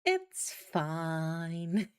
It's fine.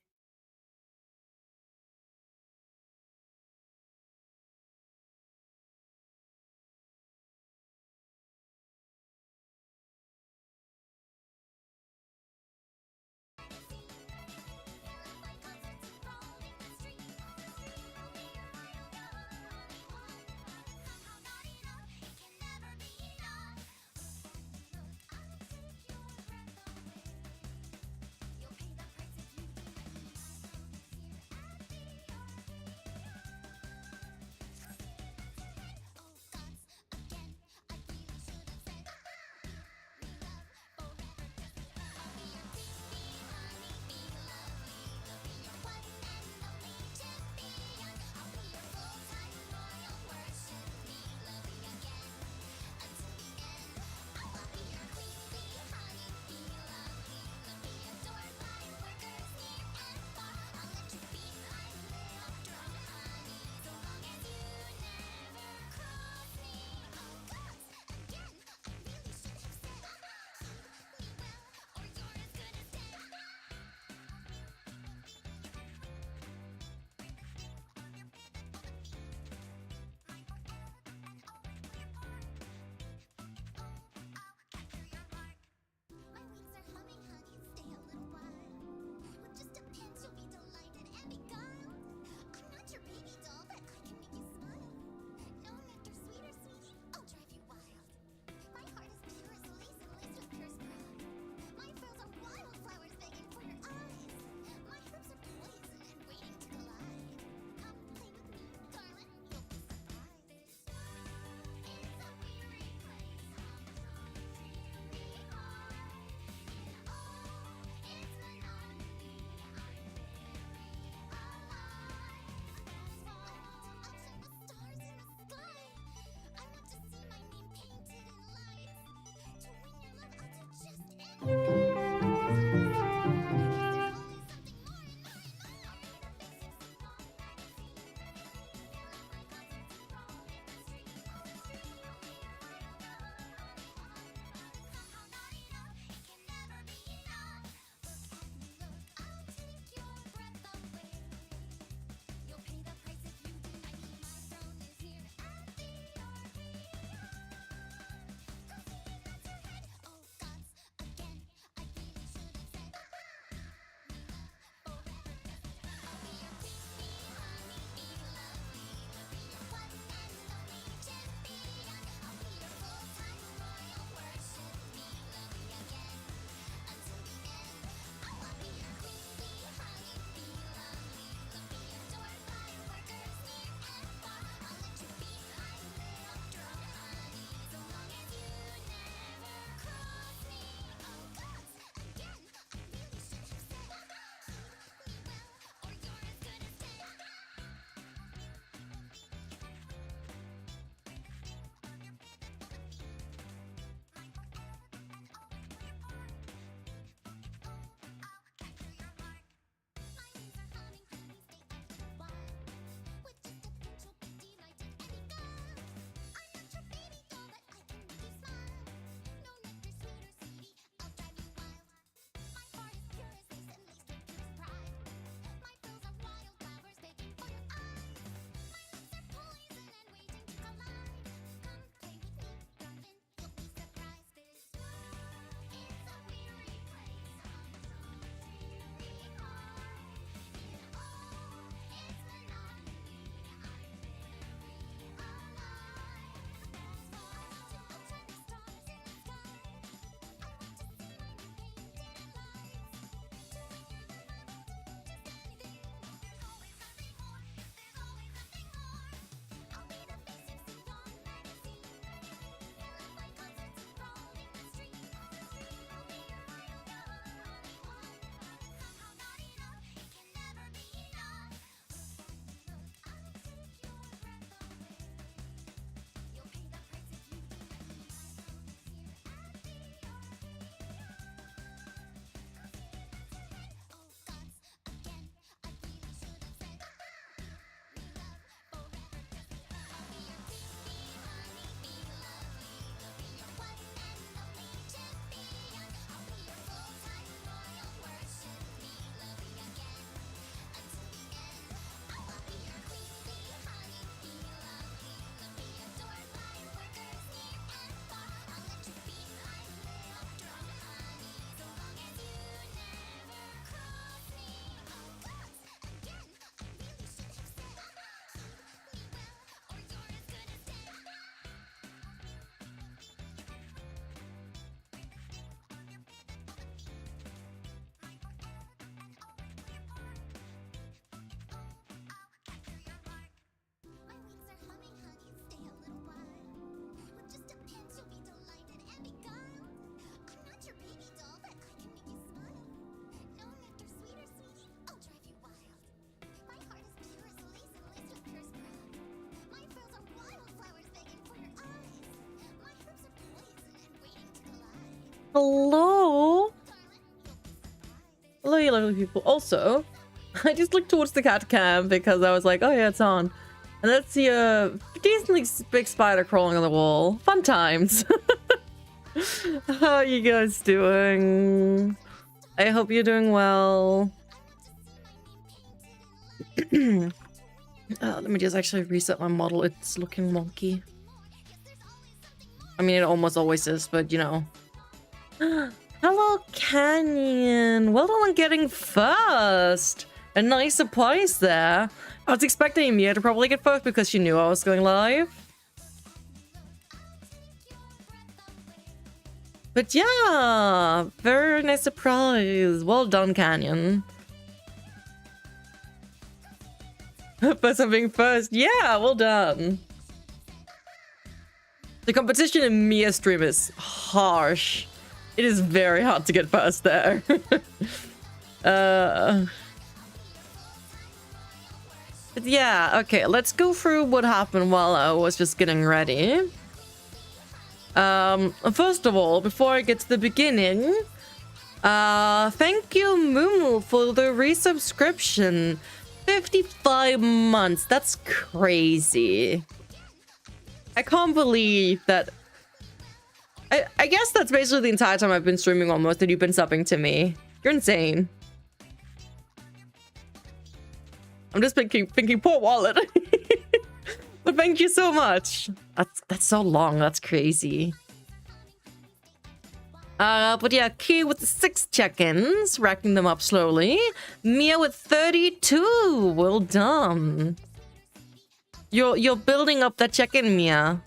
Hello? Hello, you lovely people. Also, I just looked towards the cat cam because I was like, oh yeah, it's on. And let's see a decently big spider crawling on the wall. Fun times. How are you guys doing? I hope you're doing well. Let me just actually reset my model. It's looking wonky. I mean, it almost always is, but you know. Hello, Canyon. Well done on getting first. A nice surprise there. I was expecting Mia to probably get first because she knew I was going live. But yeah, very nice surprise. Well done, Canyon. First on being first. Yeah, well done. The competition in Mia's stream is harsh. It is very hard to get first there. But yeah, okay, let's go through what happened while I was just getting ready. First of all, before I get to the beginning, thank you, Mumu, for the resubscription. 55 months, that's crazy. I can't believe that. I guess that's basically the entire time I've been streaming almost that you've been subbing to me. You're insane. I'm just thinking poor wallet. But thank you so much. That's so long. That's crazy. But yeah, Key with the 6 check-ins, racking them up slowly. Mia with 32. Well done. You're building up that check-in, Mia.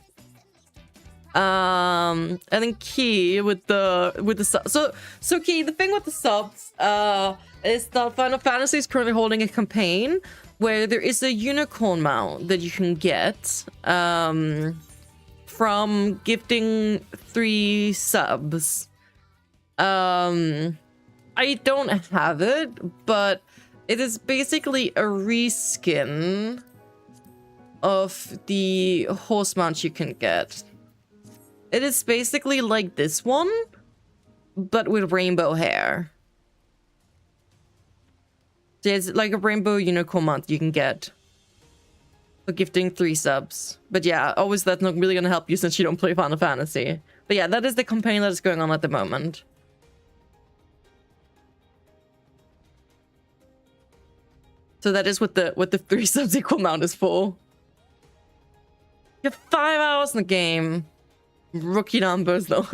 And then Key with the subs. So Key, the thing with the subs is that Final Fantasy is currently holding a campaign where there is a unicorn mount that you can get from gifting 3 subs. I don't have it, but it is basically a reskin of the horse mount you can get. It is basically like this one, but with rainbow hair. So it's like a rainbow unicorn mount you can get for gifting 3 subs. But yeah, always that's not really gonna help you since you don't play Final Fantasy. But yeah, that is the campaign that is going on at the moment. So that is what the 3 subs equal amount is for. You have 5 hours in the game. Rookie numbers though.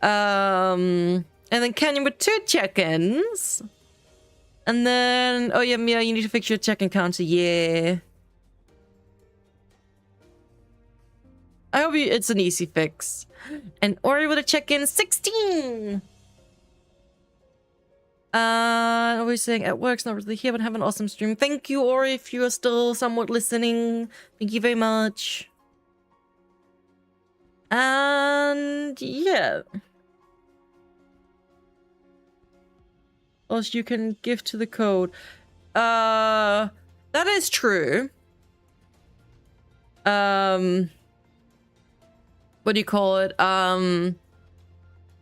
And then Canyon with 2 check-ins. And then, oh yeah, Mia, you need to fix your check-in counter. Yeah. I hope it's an easy fix. And Ori with a check-in 16. Always saying at work's not really here, but have an awesome stream. Thank you, Ori, if you are still somewhat listening. Thank you very much. And yeah. Else you can give to the code. That is true. What do you call it?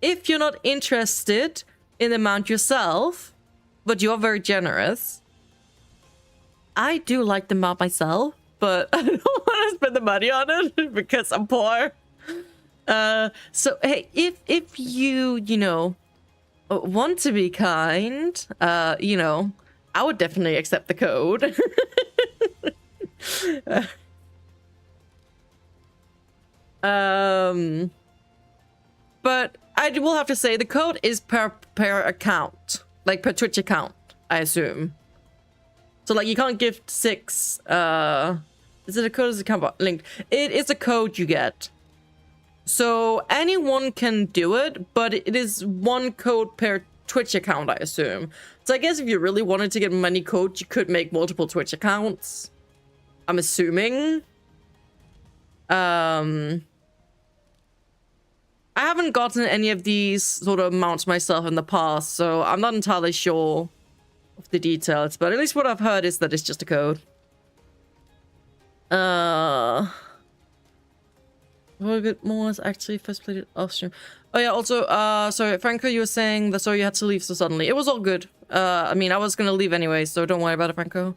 If you're not interested in the mount yourself, but you're very generous. I do like the mount myself, but I don't want to spend the money on it because I'm poor. So hey, if you know, want to be kind, you know, I would definitely accept the code. But I will have to say the code is per account, like per Twitch account, I assume. So like you can't gift 6. Is it a code? Is it account linked? It is a code you get. So anyone can do it, but it is 1 code per Twitch account, I assume. So I guess if you really wanted to get many codes, you could make multiple Twitch accounts. I'm assuming. I haven't gotten any of these sort of mounts myself in the past, so I'm not entirely sure of the details, but at least what I've heard is that it's just a code. A bit more is actually first played it off stream. Oh yeah, also, sorry, Franco, you were saying that so you had to leave so suddenly. It was all good. I mean, I was gonna leave anyway, so don't worry about it, Franco.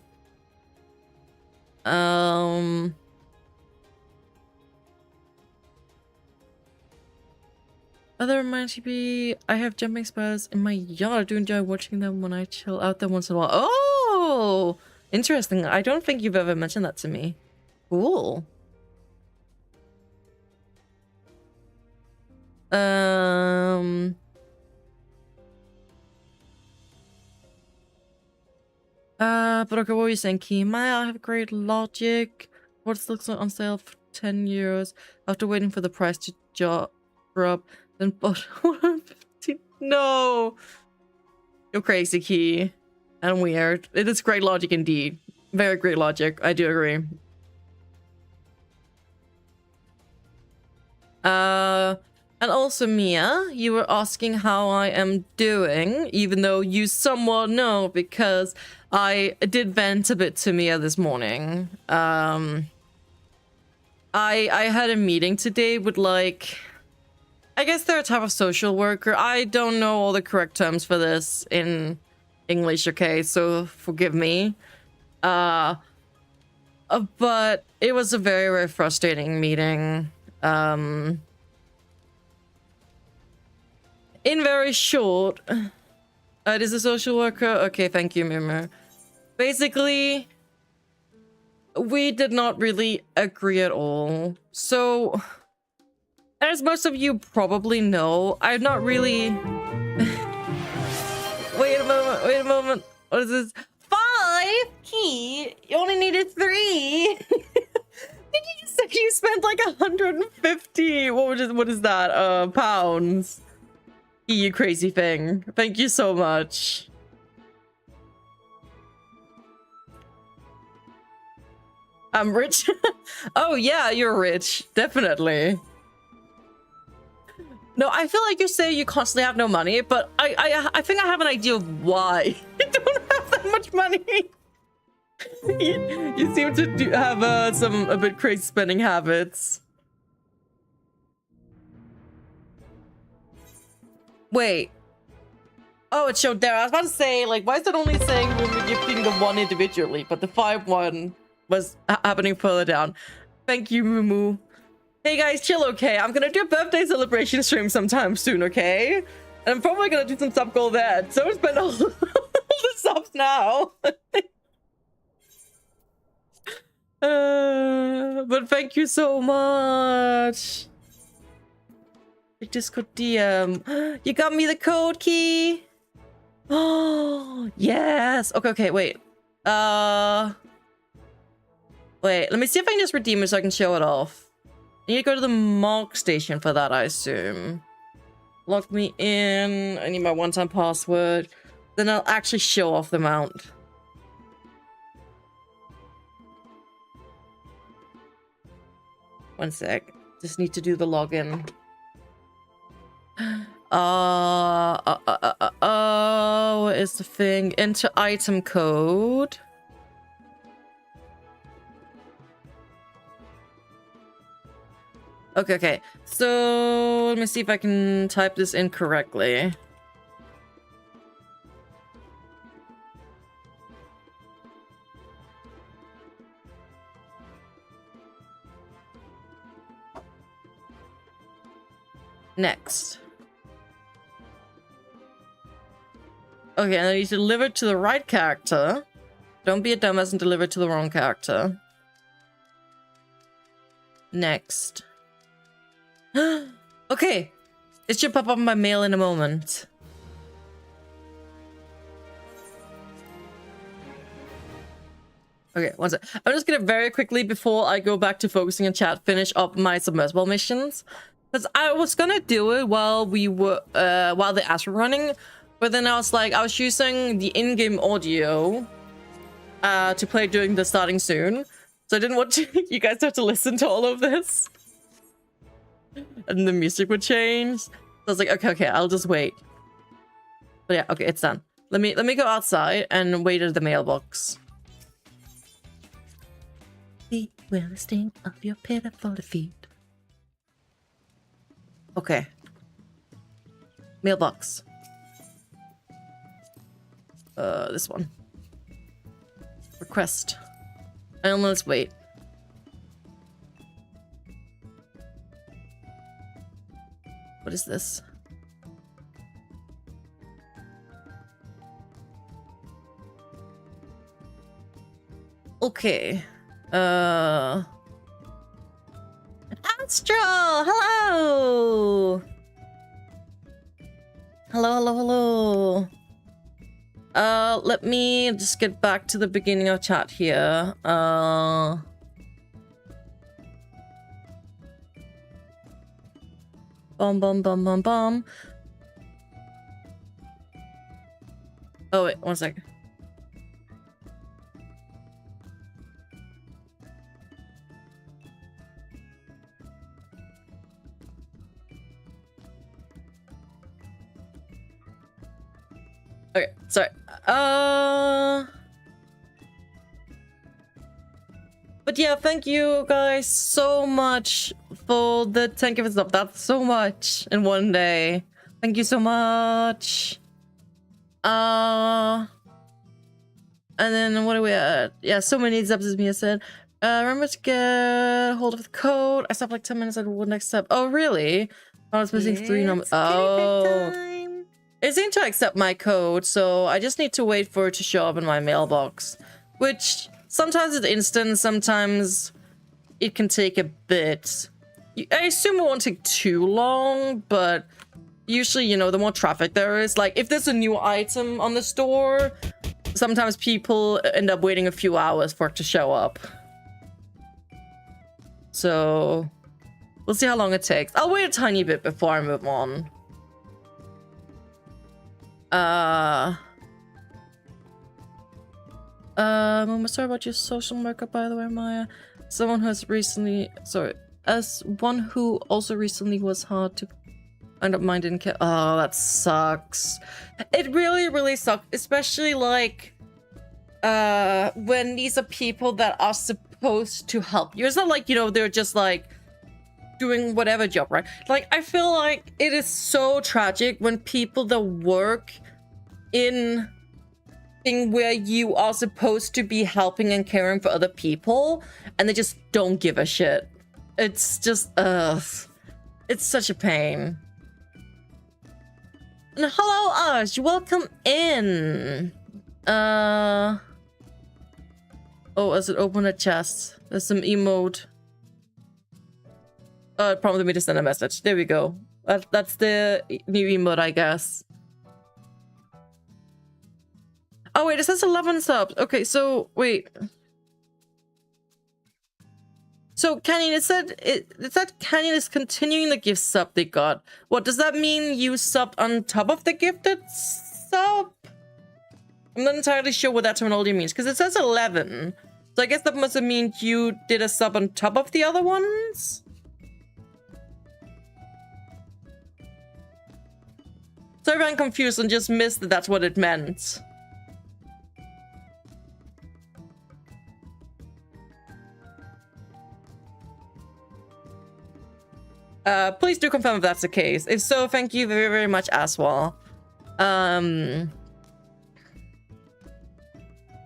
Other reminds me, I have jumping spiders in my yard. I do enjoy watching them when I chill out there once in a while. Oh, interesting. I don't think you've ever mentioned that to me. Cool. But okay, what were you saying, Key? I have great logic. What's looks on sale for 10 euros after waiting for the price to drop, then bought 150. No, you're crazy, Key, and weird. It is great logic indeed. Very great logic. I do agree. And also, Mia, you were asking how I am doing, even though you somewhat know, because I did vent a bit to Mia this morning. I had a meeting today with, like, I guess they're a type of social worker. I don't know all the correct terms for this in English, okay, so forgive me. But it was a very, very frustrating meeting. In very short, it is a social worker. Okay, thank you, Mimu. Basically, we did not really agree at all. So, as most of you probably know, I'm not really... Wait a moment. What is this? 5? Key? You only needed 3. You said you spent like 150. What is that? Pounds. You crazy thing. Thank you so much. I'm rich. Oh yeah, you're rich. Definitely. No, I feel like you say you constantly have no money, but I think I have an idea of why you don't have that much money. you seem to have a bit crazy spending habits. Wait. Oh, it showed there. I was about to say, like, why is it only saying when we're gifting the 1 individually, but the 5 one was happening further down. Thank you, Mumu. Hey guys, chill, okay? I'm gonna do a birthday celebration stream sometime soon, okay? And I'm probably gonna do some sub goal there. So spend all the subs now. But thank you so much. Discord DM. You got me the code, Key. Oh yes. Okay. Wait. Wait. Let me see if I can just redeem it so I can show it off. I need to go to the mark station for that, I assume. Log me in. I need my one-time password. Then I'll actually show off the mount. One sec. Just need to do the login. What is the thing? Enter item code. Okay. So let me see if I can type this in correctly. Next. Okay, and then you deliver to the right character. Don't be a dumbass and deliver to the wrong character. Next. Okay. It should pop up in my mail in a moment. Okay, one sec. I'm just gonna very quickly, before I go back to focusing on chat, finish up my submersible missions. Because I was gonna do it while we were, while the ads were running. But then I was like, I was using the in-game audio to play during the starting soon. So I didn't want you guys to have to listen to all of this. And the music would change. So I was like, okay, I'll just wait. But yeah, okay, it's done. Let me go outside and wait at the mailbox. will the sting of your pitiful defeat. Okay. Mailbox. This one. Request. Let's wait. What is this? Okay. Astral! Hello! Hello. Let me just get back to the beginning of chat here. Bum. Oh, wait, 1 second. Okay, sorry. But yeah, thank you guys so much for the 10 gifts up. That's so much in one day. Thank you so much. And then what are we at? Yeah, so many subs as Mia said. Remember to get hold of the code. I stopped like 10 minutes at one next step. Oh, really? I was missing 3 numbers. Oh. It seemed to accept my code, so I just need to wait for it to show up in my mailbox. Which, sometimes it's instant, sometimes it can take a bit. I assume it won't take too long, but usually, you know, the more traffic there is, like, if there's a new item on the store, sometimes people end up waiting a few hours for it to show up. So, we'll see how long it takes. I'll wait a tiny bit before I move on. I'm sorry about your social markup, by the way, Maya. Someone who has recently, as one who also recently was hard to end up mine didn't care. Oh, that sucks. It really sucks, especially like, when these are people that are supposed to help you. It's not like, you know, they're just like doing whatever job, right? Like, I feel like it is so tragic when people that work in where you are supposed to be helping and caring for other people and they just don't give a shit. It's just, it's such a pain. And hello, Ash, welcome in. Oh, as it open a chest, there's some emote. It prompted me to send a message. There we go. That's the new emote, I guess. Oh, wait, it says 11 subs. Okay, so, wait. So, Canyon, it said Canyon is continuing the gift sub they got. What, does that mean you subbed on top of the gifted sub? I'm not entirely sure what that terminology means, because it says 11. So I guess that must have meant you did a sub on top of the other ones? So I ran confused and just missed that that's what it meant. Please do confirm if that's the case. If so, thank you very much as well. Yeah,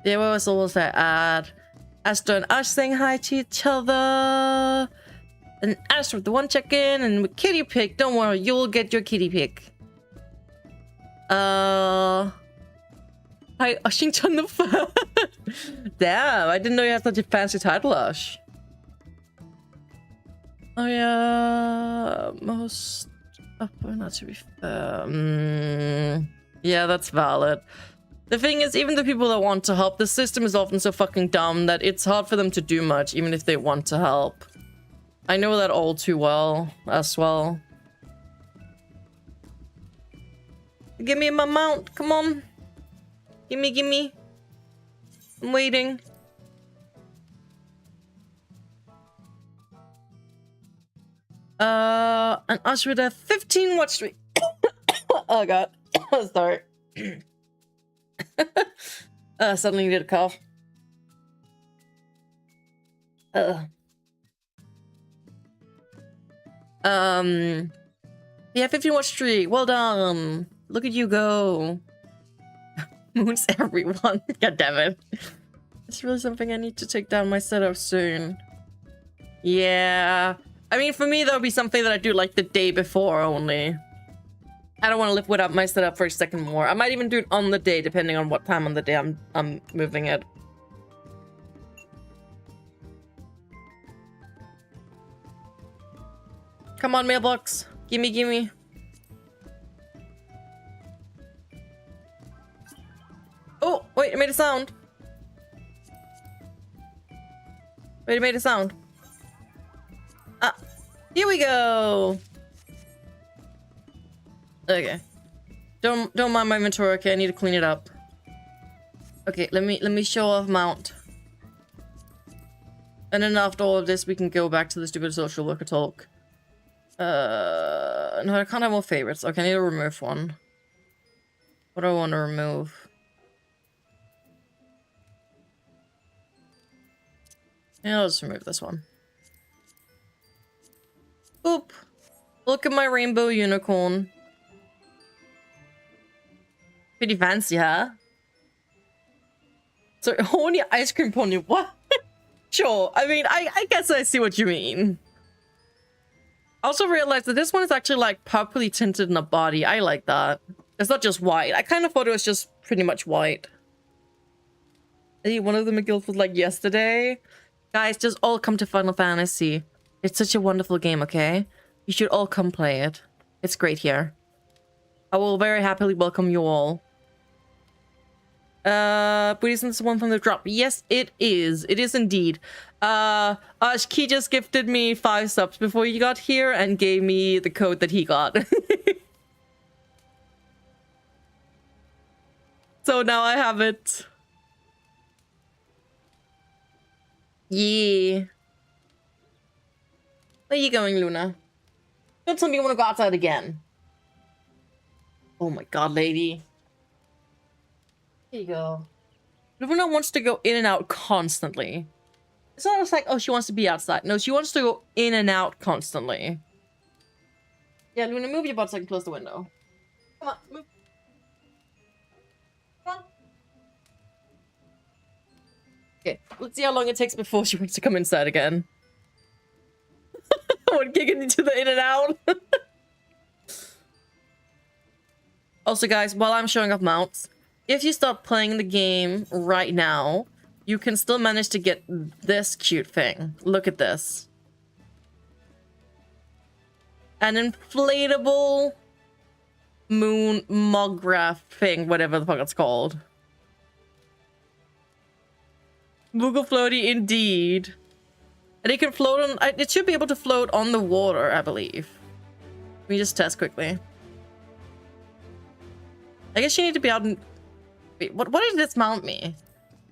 what was almost that ad? Astro and Ash saying hi to each other. And Ash with the one check-in and with kitty pig. Don't worry, you'll get your kitty pig. Hi, Ashington the Fur. Damn, I didn't know you had such a fancy title, Ash. Oh yeah, most upper, not to be fair. Yeah, that's valid. The thing is, even the people that want to help, the system is often so fucking dumb that it's hard for them to do much, even if they want to help. I know that all too well, as well. Give me my mount, come on. Gimme. I'm waiting. And us with a 15 watch streak. Oh god. Sorry. Suddenly need a cough. Yeah, 15 watch streak. Well done. Look at you go. Moons everyone. God damn it. It's really something I need to take down my setup soon. Yeah. I mean, for me, that would be something that I do like the day before only. I don't want to live without my setup for a second more. I might even do it on the day, depending on what time on the day I'm moving it. Come on, mailbox. Gimme, gimme. Oh, wait, it made a sound. Wait, it made a sound. Ah, here we go. Okay. Don't mind my inventory, okay? I need to clean it up. Okay, let me show off mount. And then after all of this, we can go back to the stupid social worker talk. No, I can't have more favorites. Okay, I need to remove one. What do I want to remove? Yeah, I'll just remove this one. Oop. Look at my rainbow unicorn. Pretty fancy, huh? So, horny ice cream pony. What? Sure. I mean, I guess I see what you mean. I also realized that this one is actually like purpley tinted in the body. I like that. It's not just white. I kind of thought it was just pretty much white. Hey, one of the McGills was like yesterday. Guys, just all come to Final Fantasy. It's such a wonderful game, okay? You should all come play it. It's great here. I will very happily welcome you all. But isn't this one from the drop? Yes, it is. It is indeed. Ashki just gifted me 5 subs before you got here and gave me the code that he got. So now I have it. Yeah. Where are you going, Luna? Don't tell me you want to go outside again. Oh my god, lady. Here you go. Luna wants to go in and out constantly. It's not just like, oh, she wants to be outside. No, she wants to go in and out constantly. Yeah, Luna, move your butt so I can close the window. Come on, move. Come on. Okay, let's see how long it takes before she wants to come inside again. One kicking into the in and out. Also, guys, while I'm showing off mounts, if you start playing the game right now, you can still manage to get this cute thing. Look at this. An inflatable moon Mograph thing, whatever the fuck it's called. Moogle floaty indeed. And it can float on... it should be able to float on the water, I believe. Let me just test quickly. I guess you need to be out in... Wait, what did this mount me?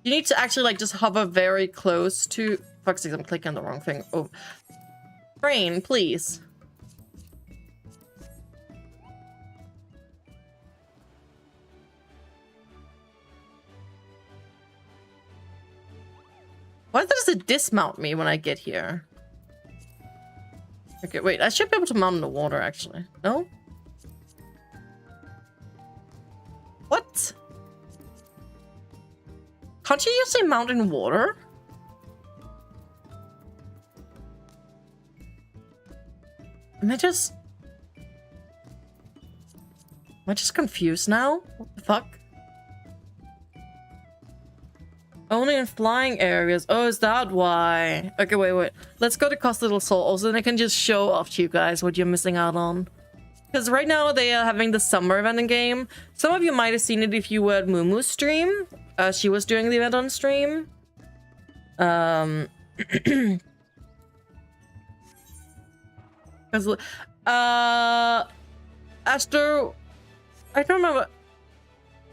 You need to actually, like, just hover very close to... Fuck's sake, I'm clicking on the wrong thing. Oh. Brain, please. Why does it dismount me when I get here? Okay, wait, I should be able to mount in the water, actually. No? What? Can't you just say mount in water? Am I just confused now? What the fuck? Only in flying areas. Oh, is that why? Okay, wait. Let's go to Cost Little Souls, and I can just show off to you guys what you're missing out on. Because right now they are having the summer event in game. Some of you might have seen it if you were at Mumu's stream. She was doing the event on stream. Astro, I don't remember.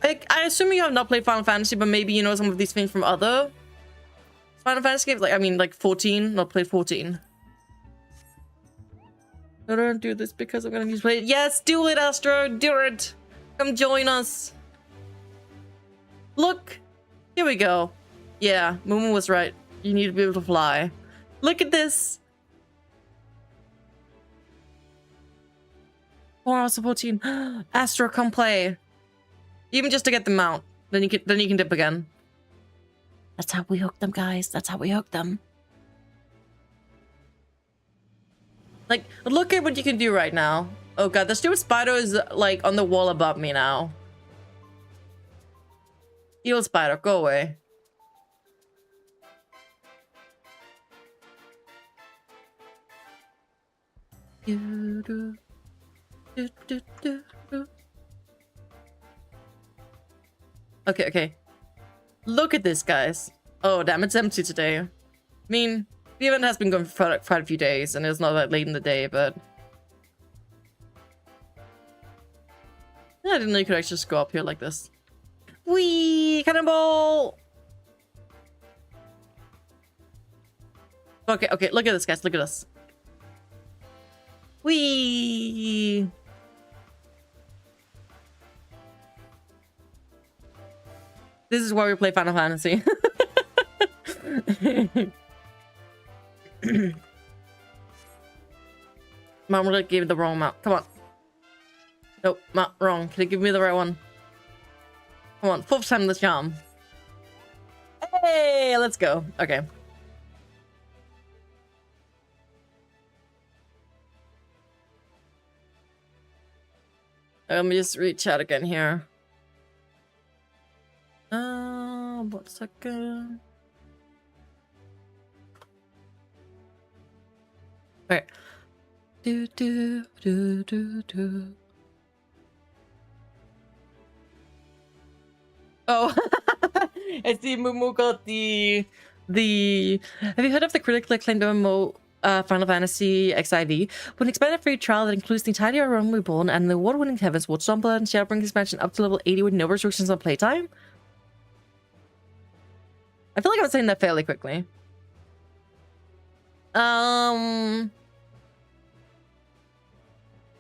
I assume you have not played Final Fantasy, but maybe you know some of these things from other Final Fantasy games. Like, I mean, like 14, not played 14. I don't do this because I'm gonna need to play it. Yes, do it, Astro, do it. Come join us. Look, here we go. Yeah, Mumu was right. You need to be able to fly. Look at this. 4 hours of 14. Astro, come play. Even just to get the mount. Then you can dip again. That's how we hook them, guys. That's how we hook them. Like, look at what you can do right now. Oh god, the stupid spider is like on the wall above me now. Evil spider, go away. Okay, okay. Look at this, guys. Oh, damn, it's empty today. I mean, the event has been going for quite a few days, and it's not that late in the day, but... Yeah, I didn't know you could actually just go up here like this. Whee! Cannonball! Okay, okay, look at this, guys. Look at this. Whee! This is why we play Final Fantasy. Mom really gave me the wrong map. Come on. Nope, not wrong. Can you give me the right one? Come on, 4th time the charm. Hey, let's go. Okay. Let me just read chat again here. 1 second. Okay. Oh, I see Mumu got the... Have you heard of the critically acclaimed MMO Final Fantasy XIV? With an expanded free trial that includes the entirety of Realm Reborn and the award-winning Heaven's Watch Stormblood and Shadowbring expansion up to level 80 with no restrictions on playtime? I feel like I was saying that fairly quickly.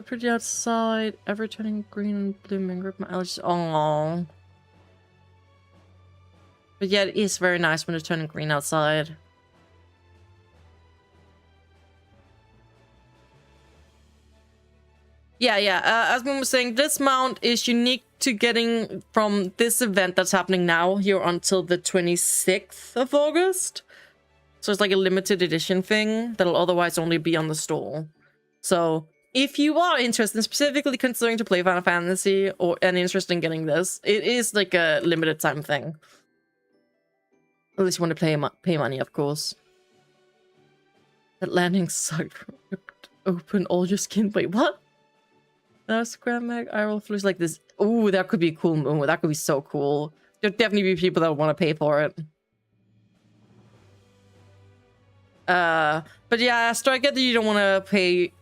Pretty outside, ever turning green and blooming, rip my allergies. Oh. But yeah, it is very nice when it's turning green outside. Yeah. As Moon was saying, this mount is unique to getting from this event that's happening now here until the 26th of August. So it's like a limited edition thing that'll otherwise only be on the store. So if you are interested in specifically considering to play Final Fantasy or and interested in getting this, it is like a limited time thing. At least you want to pay money, of course. That landing sucked. Open all your skin. Wait, what? Scram mag, I roll flus like this. Ooh, that could be a cool move. That could be so cool. There'll definitely be people that want to pay for it. But yeah, so I get that you don't want to pay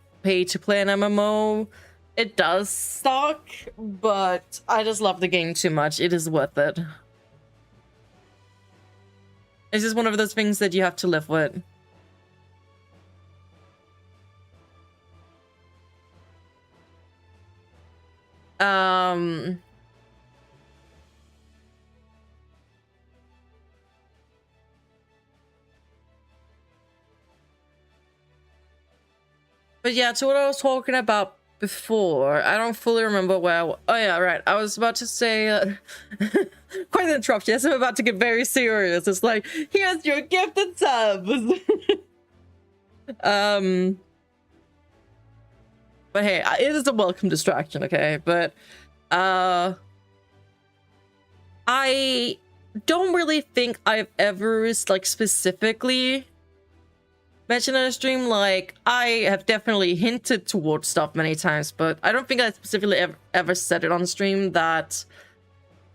to play an MMO. It does suck, but I just love the game too much. It is worth it. It's just one of those things that you have to live with. But yeah, to what I was talking about before, I don't fully remember where oh yeah, right. I was about to say, quite an interruption. Yes, I'm about to get very serious. It's like, here's your gifted subs. But hey, it is a welcome distraction, okay? But, I don't really think I've ever, like, specifically mentioned in a stream. Like, I have definitely hinted towards stuff many times, but I don't think I specifically ever said it on stream that,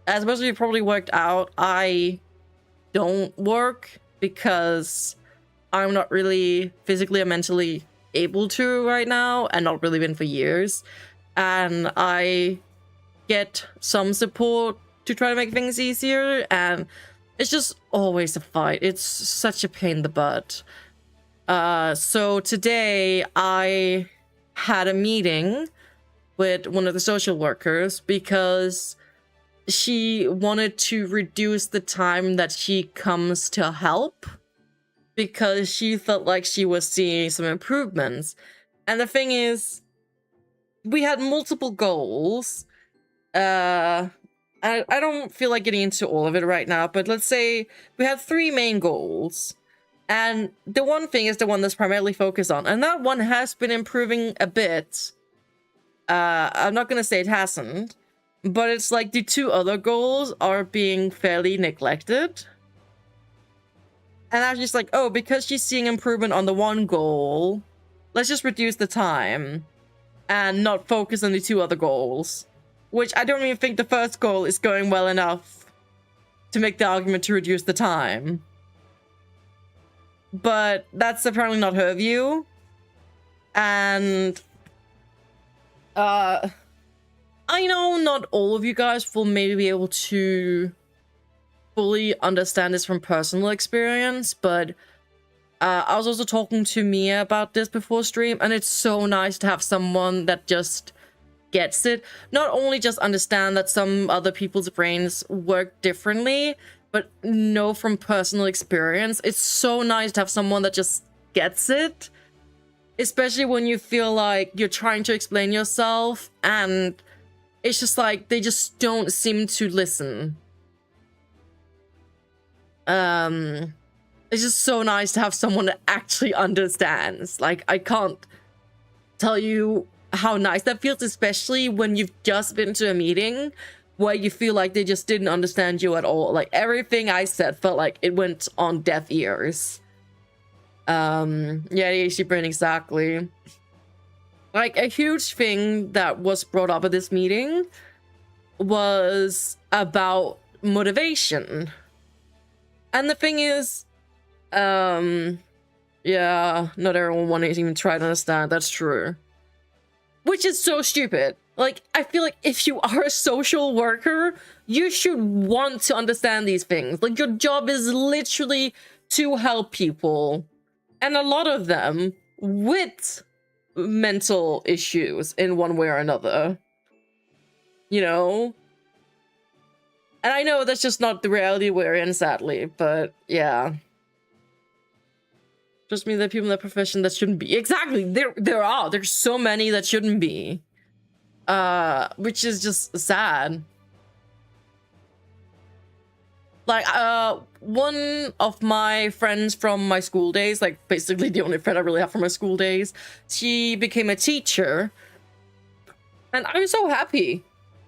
as most of you probably worked out, I don't work because I'm not really physically or mentally able to right now, and not really been for years. And I get some support to try to make things easier, and it's just always a fight. It's such a pain in the butt. So today I had a meeting with one of the social workers because she wanted to reduce the time that she comes to help because she felt like she was seeing some improvements. And the thing is, we had multiple goals. I don't feel like getting into all of it right now, but let's say we had 3 main goals. And the one thing is the one that's primarily focused on, and that one has been improving a bit. I'm not gonna say it hasn't, but it's like the 2 other goals are being fairly neglected. And I was just like, oh, because she's seeing improvement on the one goal, let's just reduce the time and not focus on the 2 other goals. Which I don't even think the first goal is going well enough to make the argument to reduce the time. But that's apparently not her view. And I know not all of you guys will maybe be able to fully understand this from personal experience, but I was also talking to Mia about this before stream, and it's so nice to have someone that just gets it. Not only just understand that some other people's brains work differently, but know from personal experience. It's so nice to have someone that just gets it, especially when you feel like you're trying to explain yourself and it's just like they just don't seem to listen. It's just so nice to have someone that actually understands. Like, I can't tell you how nice that feels, especially when you've just been to a meeting where you feel like they just didn't understand you at all. Like, everything I said felt like it went on deaf ears. Yeah, the AC brain, exactly. Like, a huge thing that was brought up at this meeting was about motivation. And the thing is, yeah, not everyone wanted to even try to understand. That's true. Which is so stupid. Like, I feel like if you are a social worker, you should want to understand these things. Like, your job is literally to help people. And a lot of them with mental issues in one way or another. You know? And I know that's just not the reality we're in, sadly, but yeah. Just mean that people in that profession that shouldn't be. Exactly, there's so many that shouldn't be. Which is just sad. Like, one of my friends from my school days, like basically the only friend I really have from my school days, she became a teacher. And I'm so happy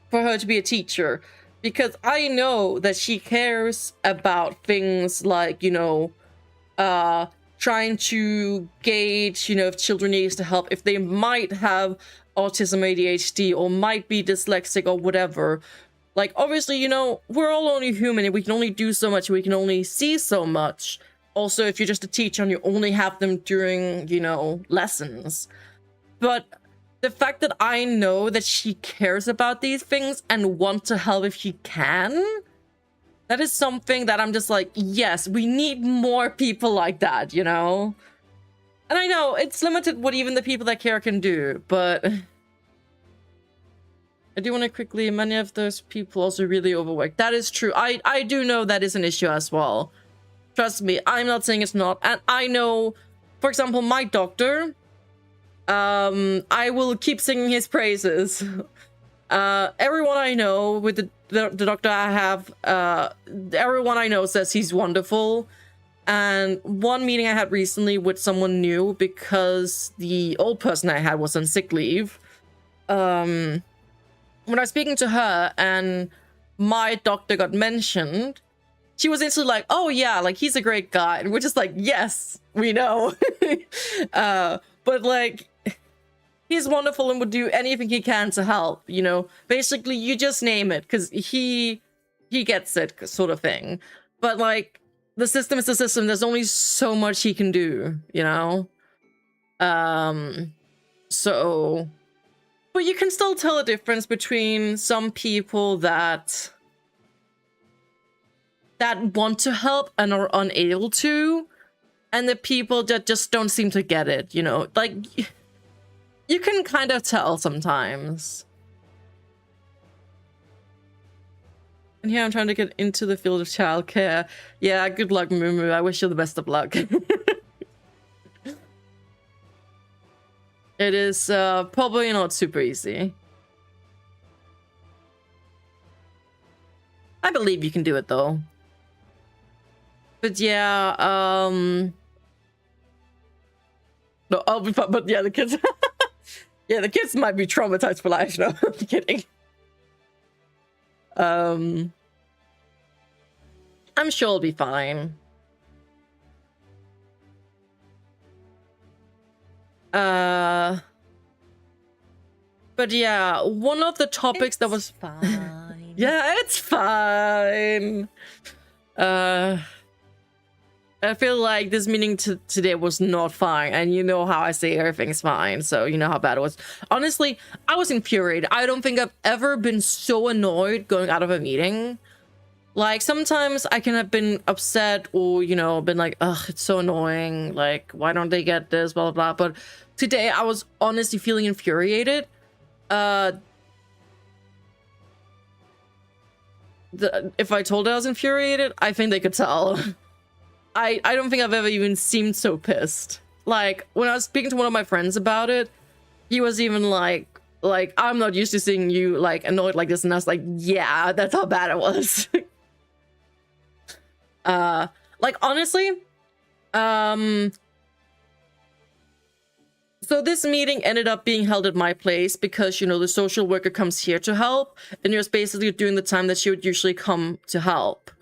for her to be a teacher, because I know that she cares about things like, you know, trying to gauge, you know, if children need to help, if they might have autism, ADHD, or might be dyslexic or whatever. Like, obviously, you know, we're all only human and we can only do so much, we can only see so much. Also, if you're just a teacher and you only have them during, you know, lessons. But the fact that I know that she cares about these things and wants to help if she can, that is something that I'm just like, yes, we need more people like that, you know? And I know it's limited what even the people that care can do, but I do want to quickly, many of those people also really overwork. That is true. I do know that is an issue as well. Trust me, I'm not saying it's not. And I know, for example, my doctor, I will keep singing his praises. Everyone I know with the doctor I have, everyone I know says he's wonderful. And one meeting I had recently with someone new, because the old person I had was on sick leave, when I was speaking to her and my doctor got mentioned, she was instantly like, oh yeah, like, he's a great guy. And we're just like, yes, we know. But like, he's wonderful and would do anything he can to help, you know? Basically, you just name it, because he gets it, sort of thing. But like, the system is the system. There's only so much he can do, you know? So... But you can still tell a difference between some people that want to help and are unable to, and the people that just don't seem to get it, you know? Like, you can kind of tell sometimes. And here I'm trying to get into the field of childcare. Yeah, good luck, Mumu. I wish you the best of luck. It is probably not super easy. I believe you can do it though. But yeah, no, I'll be fine, but yeah, the kids yeah, the kids might be traumatized for life. No, I'm kidding. I'm sure it'll be fine. But yeah, one of the topics that was fine. Yeah, it's fine. I feel like this meeting today was not fine, and you know how I say everything's fine, so you know how bad it was. Honestly, I was infuriated. I don't think I've ever been so annoyed going out of a meeting. Like, sometimes I can have been upset or, you know, been like, ugh, it's so annoying. Like, why don't they get this, blah, blah, blah. But today I was honestly feeling infuriated. If I told I was infuriated, I think they could tell. I don't think I've ever even seemed so pissed. Like, when I was speaking to one of my friends about it, he was even like, I'm not used to seeing you, like, annoyed like this. And I was like, yeah, that's how bad it was. Like, honestly, so this meeting ended up being held at my place because, you know, the social worker comes here to help, and you're basically doing the time that she would usually come to help.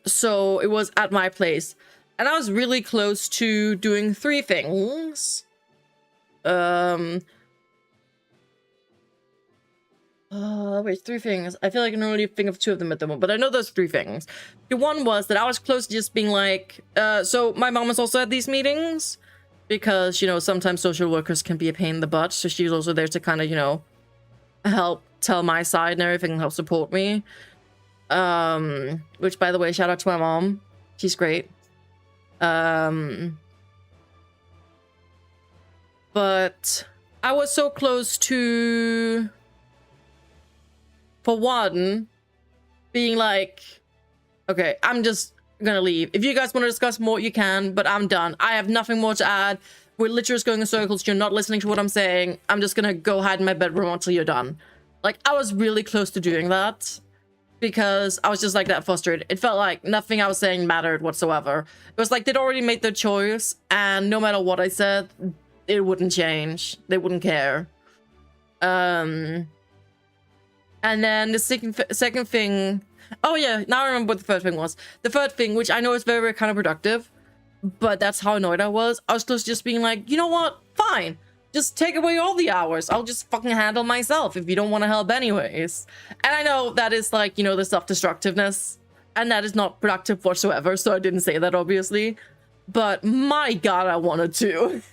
So it was at my place, and I was really close to doing 3 things. Wait, 3 things. I feel like I can only think of 2 of them at the moment, but I know there's 3 things. The one was that I was close to just being like, so my mom was also at these meetings because, you know, sometimes social workers can be a pain in the butt. So she's also there to kind of, you know, help tell my side and everything and help support me. Which, by the way, shout out to my mom. She's great. But I was so close to, for one, being like, okay, I'm just gonna leave. If you guys want to discuss more, you can, but I'm done. I have nothing more to add. We're literally just going in circles. You're not listening to what I'm saying. I'm just gonna go hide in my bedroom until you're done. Like, I was really close to doing that because I was just like that frustrated. It felt like nothing I was saying mattered whatsoever. It was like they'd already made their choice, and no matter what I said, it wouldn't change. They wouldn't care. And then the second thing... Oh yeah, now I remember what the third thing was. The third thing, which I know is very, very counterproductive, but that's how annoyed I was. I was close to just being like, you know what? Fine. Just take away all the hours. I'll just fucking handle myself if you don't want to help anyways. And I know that is like, you know, the self-destructiveness, and that is not productive whatsoever, so I didn't say that, obviously. But my god, I wanted to.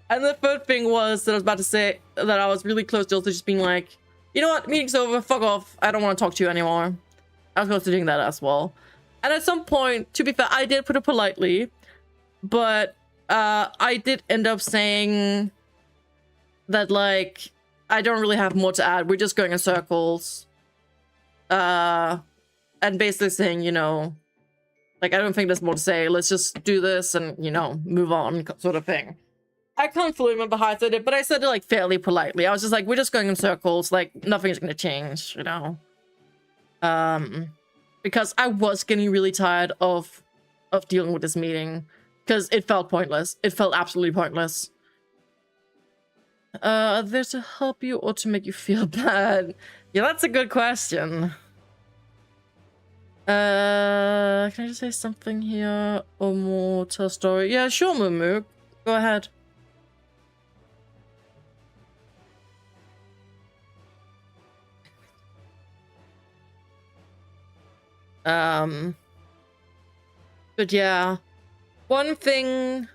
And the third thing was that I was about to say that I was really close to also just being like, you know what, meeting's over, fuck off, I don't want to talk to you anymore. I was close to doing that as well. And at some point, to be fair, I did put it politely, but I did end up saying that, like, I don't really have more to add, we're just going in circles. And basically saying, you know, like, I don't think there's more to say, let's just do this and, you know, move on, sort of thing. I can't fully remember how I said it, but I said it, like, fairly politely. I was just like, we're just going in circles, like, nothing's gonna change, you know? Because I was getting really tired of dealing with this meeting, because it felt pointless. It felt absolutely pointless. Are there to help you or to make you feel bad? Yeah, that's a good question. Can I just say something here or more? Tell a story? Yeah, sure, Mumu. Go ahead. But yeah, one thing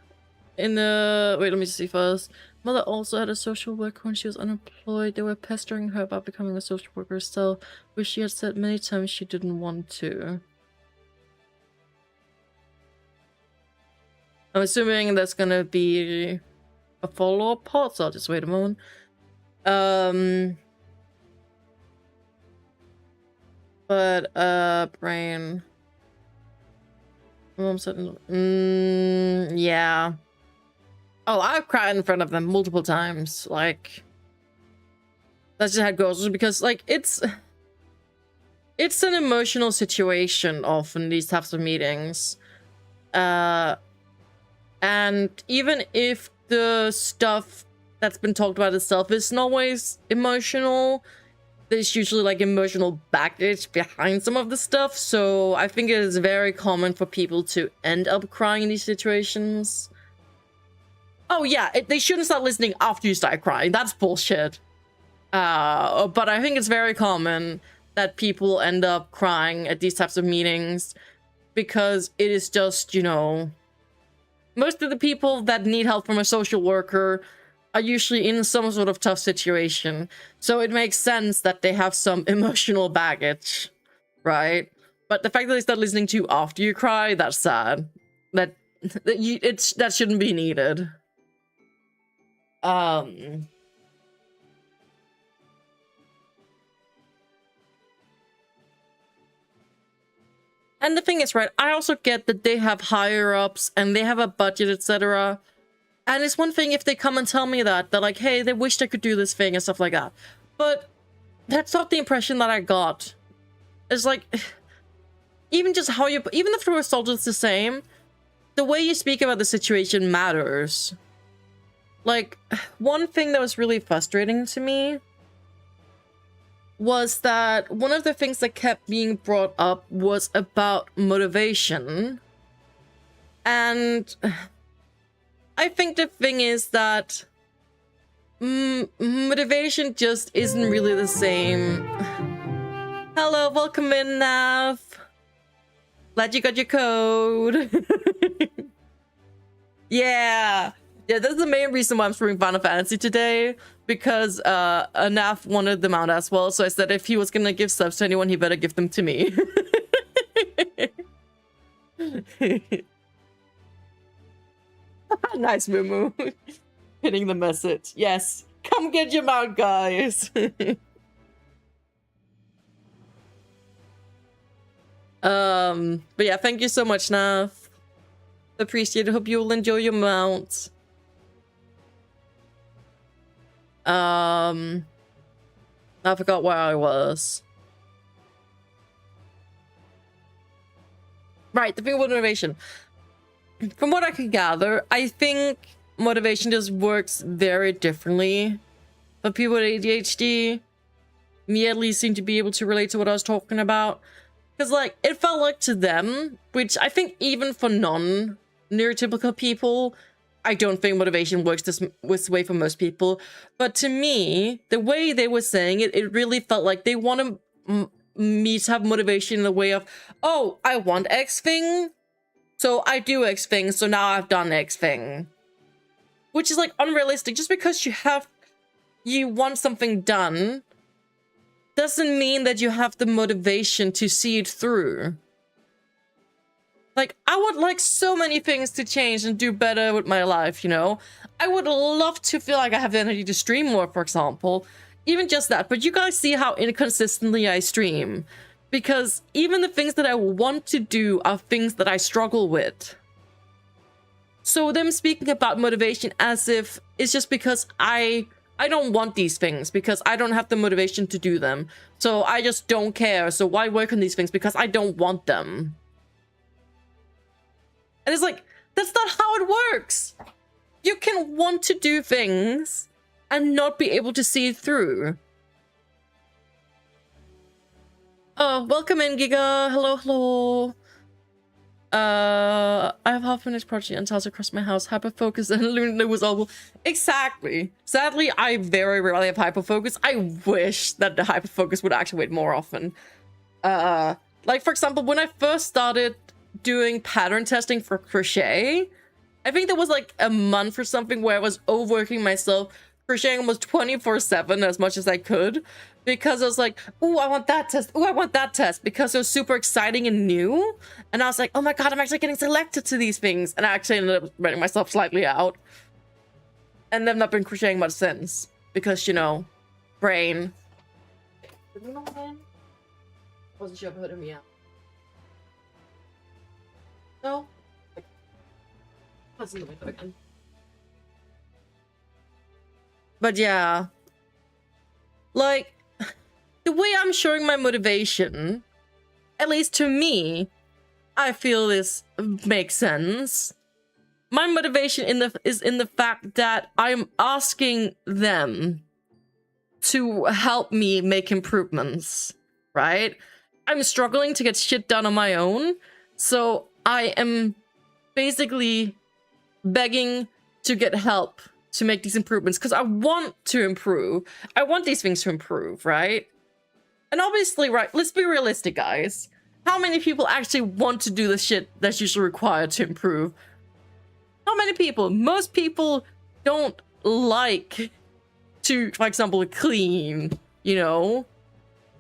in the... Wait, let me see first. Mother also had a social worker when she was unemployed. They were pestering her about becoming a social worker herself, which she had said many times she didn't want to. I'm assuming that's gonna be a follow-up part, so I'll just wait a moment. But, brain... Yeah. Oh, I've cried in front of them multiple times. Like, that's just how it goes. Because, like, it's an emotional situation often, these types of meetings. And even if the stuff that's been talked about itself isn't always emotional, there's usually like emotional baggage behind some of the stuff. So I think it is very common for people to end up crying in these situations. Oh yeah, they shouldn't start listening after you start crying. That's bullshit. But I think it's very common that people end up crying at these types of meetings because it is just, you know, most of the people that need help from a social worker are usually in some sort of tough situation. So it makes sense that they have some emotional baggage, right? But the fact that they start listening to you after you cry, that's sad. That shouldn't be needed. And the thing is, right, I also get that they have higher ups and they have a budget, etc. And it's one thing if they come and tell me that, they're like, hey, they wish they could do this thing and stuff like that. But that's not the impression that I got. It's like, even just how you, even if the result is the same, the way you speak about the situation matters. Like, one thing that was really frustrating to me was that one of the things that kept being brought up was about motivation. And I think the thing is that motivation just isn't really the same. Hello, welcome in, Nav. Glad you got your code. Yeah, that's the main reason why I'm streaming Final Fantasy today, because Nav wanted them out as well. So I said if he was gonna give subs to anyone, he better give them to me. Nice, Moo. Hitting the message. Yes, come get your mount, guys. But yeah, thank you so much, Nav. Appreciate it. Hope you will enjoy your mount. I forgot where I was. Right, the thing about motivation. From what I can gather, I think motivation just works very differently for people with ADHD. Me at least seem to be able to relate to what I was talking about. Because, like, it felt like to them, which I think even for non-neurotypical people, I don't think motivation works this way for most people. But to me, the way they were saying it, it really felt like they wanted me to have motivation in the way of, oh, I want X thing, so I do X thing, so now I've done X thing. Which is, like, unrealistic. Just because you want something done doesn't mean that you have the motivation to see it through. Like, I would like so many things to change and do better with my life, you know? I would love to feel like I have the energy to stream more, for example. Even just that. But you guys see how inconsistently I stream. Because even the things that I want to do are things that I struggle with. So them speaking about motivation as if it's just because I don't want these things, because I don't have the motivation to do them. So I just don't care. So why work on these things? Because I don't want them. And it's like, that's not how it works. You can want to do things and not be able to see it through. Oh, welcome in, Giga. Hello, hello. I have half-finished project and tiles across my house. Hyperfocus and Luna was awful. Exactly. Sadly, I very rarely have hyperfocus. I wish that the hyperfocus would activate more often. Like, for example, when I first started doing pattern testing for crochet, I think there was like a month or something where I was overworking myself, crocheting almost 24/7 as much as I could, because I was like, oh, I want that test, oh, I want that test, because it was super exciting and new. And I was like, oh my god, I'm actually getting selected to these things. And I actually ended up running myself slightly out. And I've not been crocheting much since, because, you know, brain. Wasn't sure if it hurt me out. No? That's in the window again. But yeah. Like, the way I'm showing my motivation, at least to me, I feel this makes sense. My motivation is in the fact that I'm asking them to help me make improvements, right? I'm struggling to get shit done on my own, so I am basically begging to get help to make these improvements because I want to improve. I want these things to improve, right? And obviously, right, let's be realistic, guys. How many people actually want to do the shit that's usually required to improve? How many people? Most people don't like to, for example, clean, you know?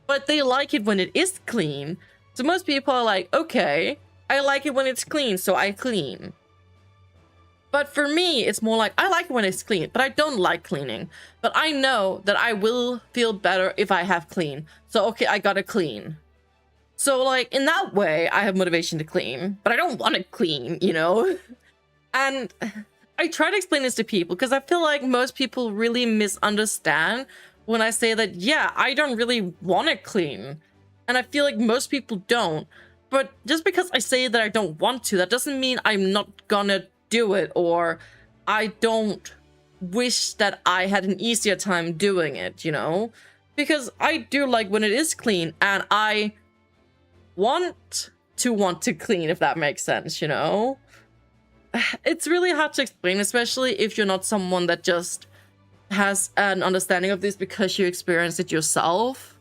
But they like it when it is clean. So most people are like, okay, I like it when it's clean, so I clean. But for me, it's more like, I like it when it's clean, but I don't like cleaning. But I know that I will feel better if I have clean. So, okay, I gotta clean. So, like, in that way, I have motivation to clean. But I don't want to clean, you know? And I try to explain this to people because I feel like most people really misunderstand when I say that, yeah, I don't really want to clean. And I feel like most people don't. But just because I say that I don't want to, that doesn't mean I'm not gonna do it, or I don't wish that I had an easier time doing it, you know? Because I do like when it is clean, and I want to clean, if that makes sense, you know? It's really hard to explain, especially if you're not someone that just has an understanding of this because you experienced it yourself.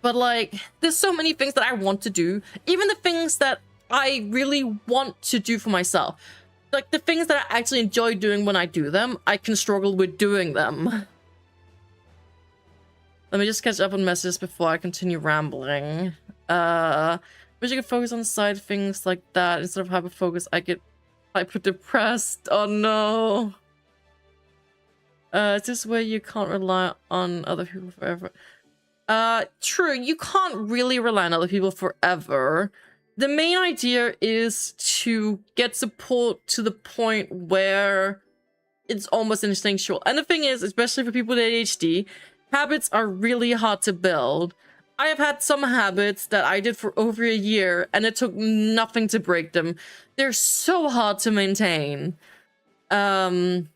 But like, there's so many things that I want to do, even the things that I really want to do for myself. Like the things that I actually enjoy doing when I do them, I can struggle with doing them. Let me just catch up on messages before I continue rambling. Wish I could focus on side things like that instead of hyper focus. I get hyper depressed. Oh no. Is this where you can't rely on other people forever? True, you can't really rely on other people forever. The main idea is to get support to the point where it's almost instinctual. And the thing is, especially for people with ADHD, habits are really hard to build. I have had some habits that I did for over a year, and it took nothing to break them. They're so hard to maintain. And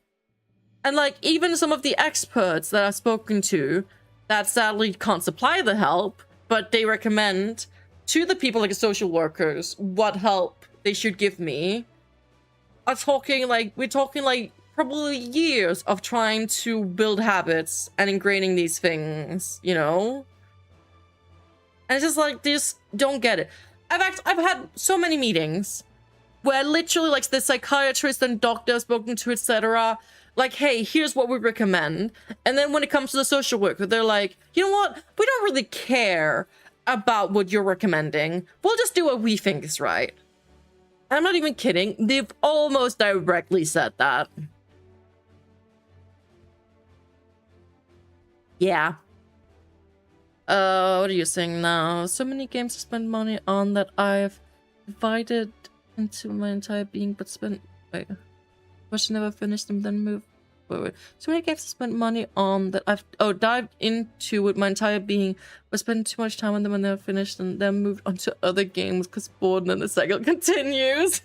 like, even some of the experts that I've spoken to that sadly can't supply the help, but they recommend to the people like social workers what help they should give me, are talking like, we're talking like probably years of trying to build habits and ingraining these things, you know? And it's just like, they just don't get it. I've had so many meetings where literally like the psychiatrist and doctor I've spoken to, etc., like, hey, here's what we recommend. And then when it comes to the social worker, they're like, you know what? We don't really care about what you're recommending. We'll just do what we think is right. I'm not even kidding. They've almost directly said that. Yeah. What are you saying now? So many games to spend money on that I've divided into my entire being, but spent... Wait. Question, never finished them, then move. Wait. So many games to spend money on that I've dived into with my entire being, but spent too much time on them and never finished, and then moved on to other games because bored, and then the cycle continues.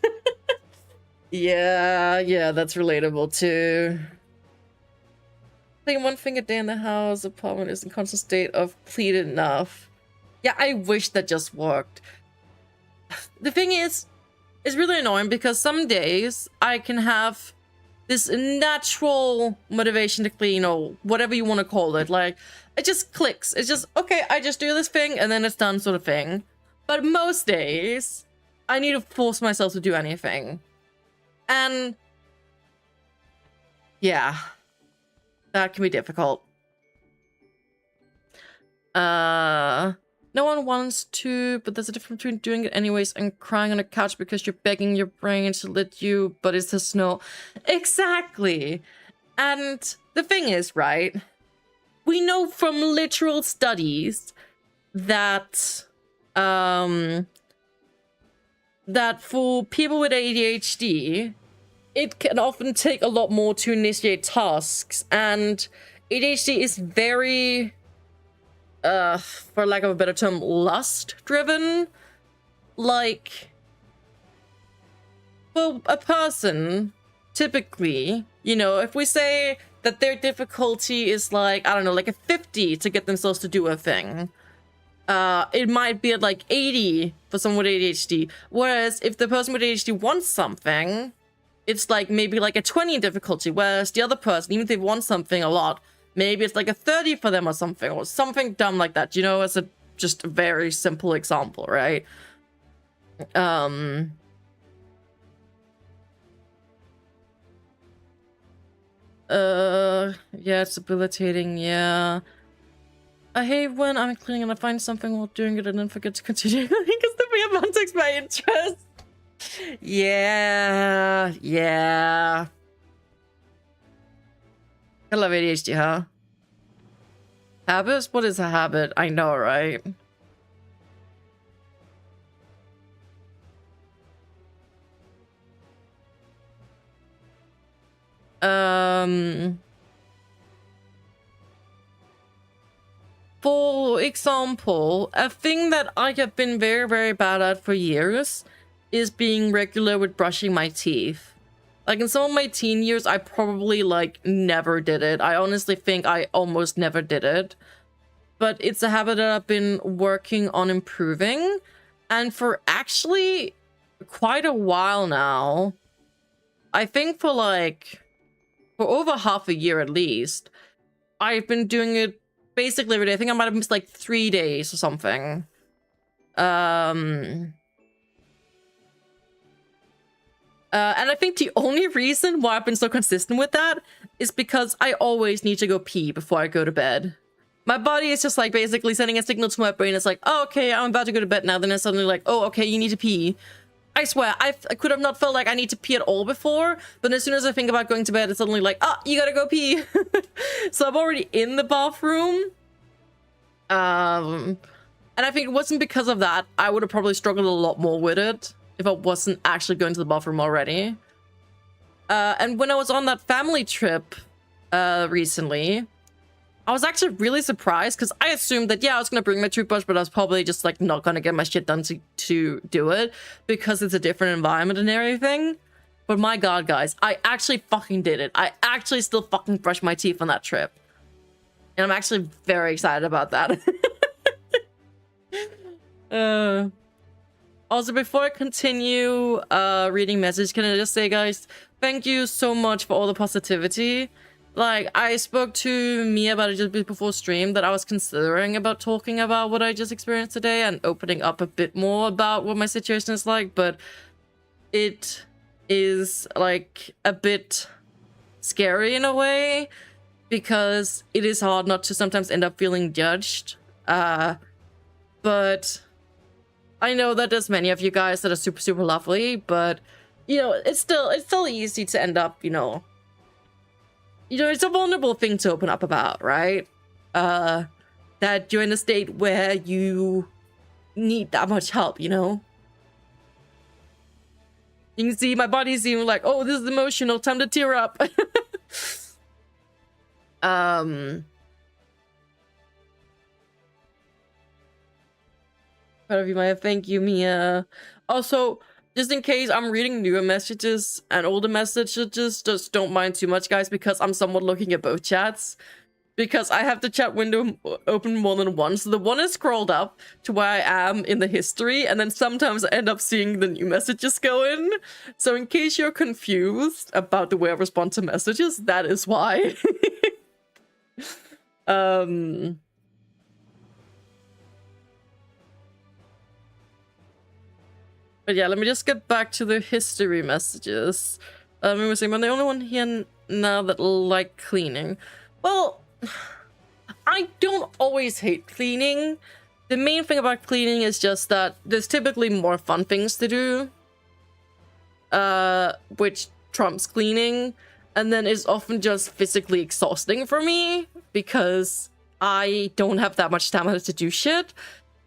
Yeah, that's relatable too. Playing one thing a day in the house, apartment is in constant state of clean enough. Yeah, I wish that just worked. The thing is, it's really annoying because some days I can have this natural motivation to clean, or whatever you want to call it. Like, it just clicks. It's just, okay, I just do this thing and then it's done, sort of thing. But most days, I need to force myself to do anything. And yeah, that can be difficult. No one wants to, but there's a difference between doing it anyways and crying on a couch because you're begging your brain to let you, but it's just no. Exactly. And the thing is, right, we know from literal studies that that for people with ADHD, it can often take a lot more to initiate tasks, and ADHD is very, for lack of a better term, lust-driven. Like, well, a person, typically, you know, if we say that their difficulty is like, I don't know, like a 50 to get themselves to do a thing, it might be at like 80 for someone with ADHD. Whereas if the person with ADHD wants something, it's like maybe like a 20 in difficulty. Whereas the other person, even if they want something a lot, maybe it's like a 30 for them or something dumb like that. You know, as a just a very simple example, right? Yeah, it's debilitating, yeah. I hate when I'm cleaning and I find something while doing it and then forget to continue because the amount takes my interest. Yeah. I love ADHD, huh? Habits? What is a habit? I know, right? For example, a thing that I have been very, very bad at for years is being regular with brushing my teeth. Like, in some of my teen years, I probably, like, never did it. I honestly think I almost never did it. But it's a habit that I've been working on improving. And for actually quite a while now, I think for, like, for over half a year at least, I've been doing it basically every day. I think I might have missed, like, 3 days or something. And I think the only reason why I've been so consistent with that is because I always need to go pee before I go to bed. My body is just like basically sending a signal to my brain. It's like, oh, okay, I'm about to go to bed now. Then it's suddenly like, oh, okay, you need to pee. I swear, I could have not felt like I need to pee at all before, but as soon as I think about going to bed, it's suddenly like, ah, you gotta go pee. So I'm already in the bathroom. And I think it wasn't because of that. I would have probably struggled a lot more with it if I wasn't actually going to the bathroom already. And when I was on that family trip recently, I was actually really surprised because I assumed that, yeah, I was going to bring my toothbrush, but I was probably just like not going to get my shit done to do it because it's a different environment and everything. But my God, guys, I actually fucking did it. I actually still fucking brushed my teeth on that trip. And I'm actually very excited about that. Also, before I continue reading message, can I just say, guys, thank you so much for all the positivity. Like, I spoke to Mia about it just before stream that I was considering about talking about what I just experienced today and opening up a bit more about what my situation is like, but it is, like, a bit scary in a way because it is hard not to sometimes end up feeling judged. But I know that there's many of you guys that are super, super lovely, but, you know, it's still easy to end up, you know, it's a vulnerable thing to open up about, right? That you're in a state where you need that much help, you know? You can see my body's even like, oh, this is emotional, time to tear up. Proud of you, Maya. Thank you, Mia. Also, just in case I'm reading newer messages and older messages, just don't mind too much, guys, because I'm somewhat looking at both chats. Because I have the chat window open more than once. So the one is scrolled up to where I am in the history, and then sometimes I end up seeing the new messages go in. So in case you're confused about the way I respond to messages, that is why. But yeah, let me just get back to the history messages. We were saying I'm the only one here now that like cleaning. Well, I don't always hate cleaning. The main thing about cleaning is just that there's typically more fun things to do, which trumps cleaning, and then it's often just physically exhausting for me because I don't have that much stamina to do shit.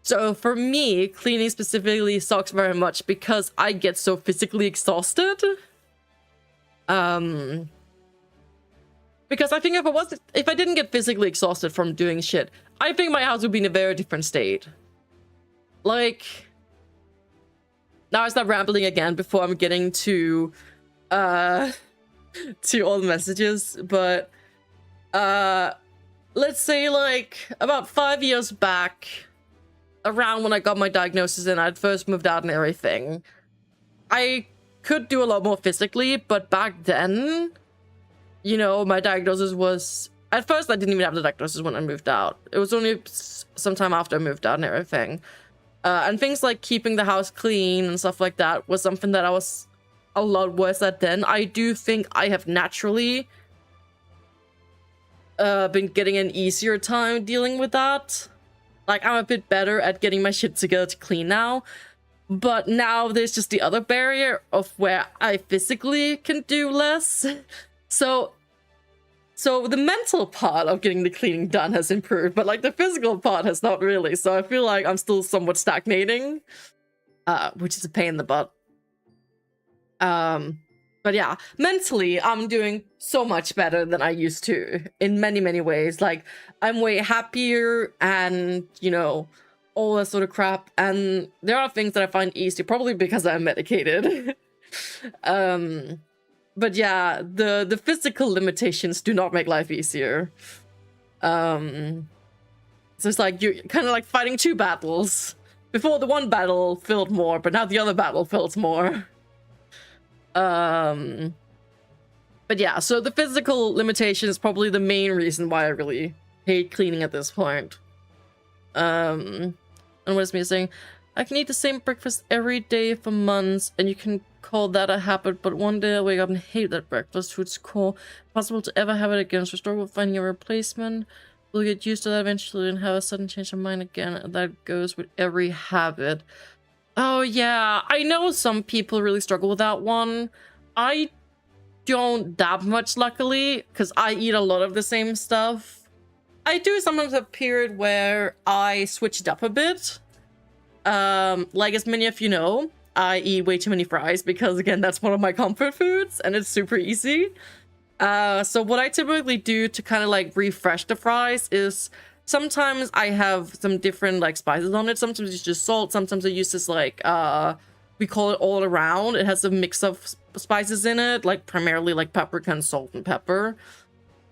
So for me, cleaning specifically sucks very much because I get so physically exhausted. Because I think if I didn't get physically exhausted from doing shit, I think my house would be in a very different state. Like, now I start rambling again before I'm getting to all the messages, but let's say like about 5 years back, around when I got my diagnosis and I'd first moved out and everything, I could do a lot more physically, but back then, you know, my diagnosis was... At first, I didn't even have the diagnosis when I moved out. It was only sometime after I moved out and everything. And things like keeping the house clean and stuff like that was something that I was a lot worse at then. I do think I have naturally been getting an easier time dealing with that. Like, I'm a bit better at getting my shit together to clean now. But now there's just the other barrier of where I physically can do less. So the mental part of getting the cleaning done has improved, but like the physical part has not really. So I feel like I'm still somewhat stagnating, which is a pain in the butt. But yeah, mentally, I'm doing so much better than I used to in many, many ways. Like, I'm way happier and, you know, all that sort of crap. And there are things that I find easy, probably because I'm medicated. But yeah, the physical limitations do not make life easier. So it's like you're kind of like fighting two battles. Before, the one battle filled more, but now the other battle fills more. But yeah, so the physical limitation is probably the main reason why I really hate cleaning at this point. And what is me saying? I can eat the same breakfast every day for months, and you can call that a habit, but one day I wake up and hate that breakfast food's core. Possible to ever have it again, so start with finding a replacement. We'll get used to that eventually and have a sudden change of mind again, and that goes with every habit. Oh yeah, I know some people really struggle with that one. I don't that much, luckily, because I eat a lot of the same stuff. I do sometimes have a period where I switch it up a bit. Like as many of you know, I eat way too many fries because, again, that's one of my comfort foods and it's super easy. So what I typically do to kind of like refresh the fries is sometimes I have some different like spices on it. Sometimes it's just salt. Sometimes I use this like, we call it all around. It has a mix of spices in it, like primarily like paprika and salt and pepper.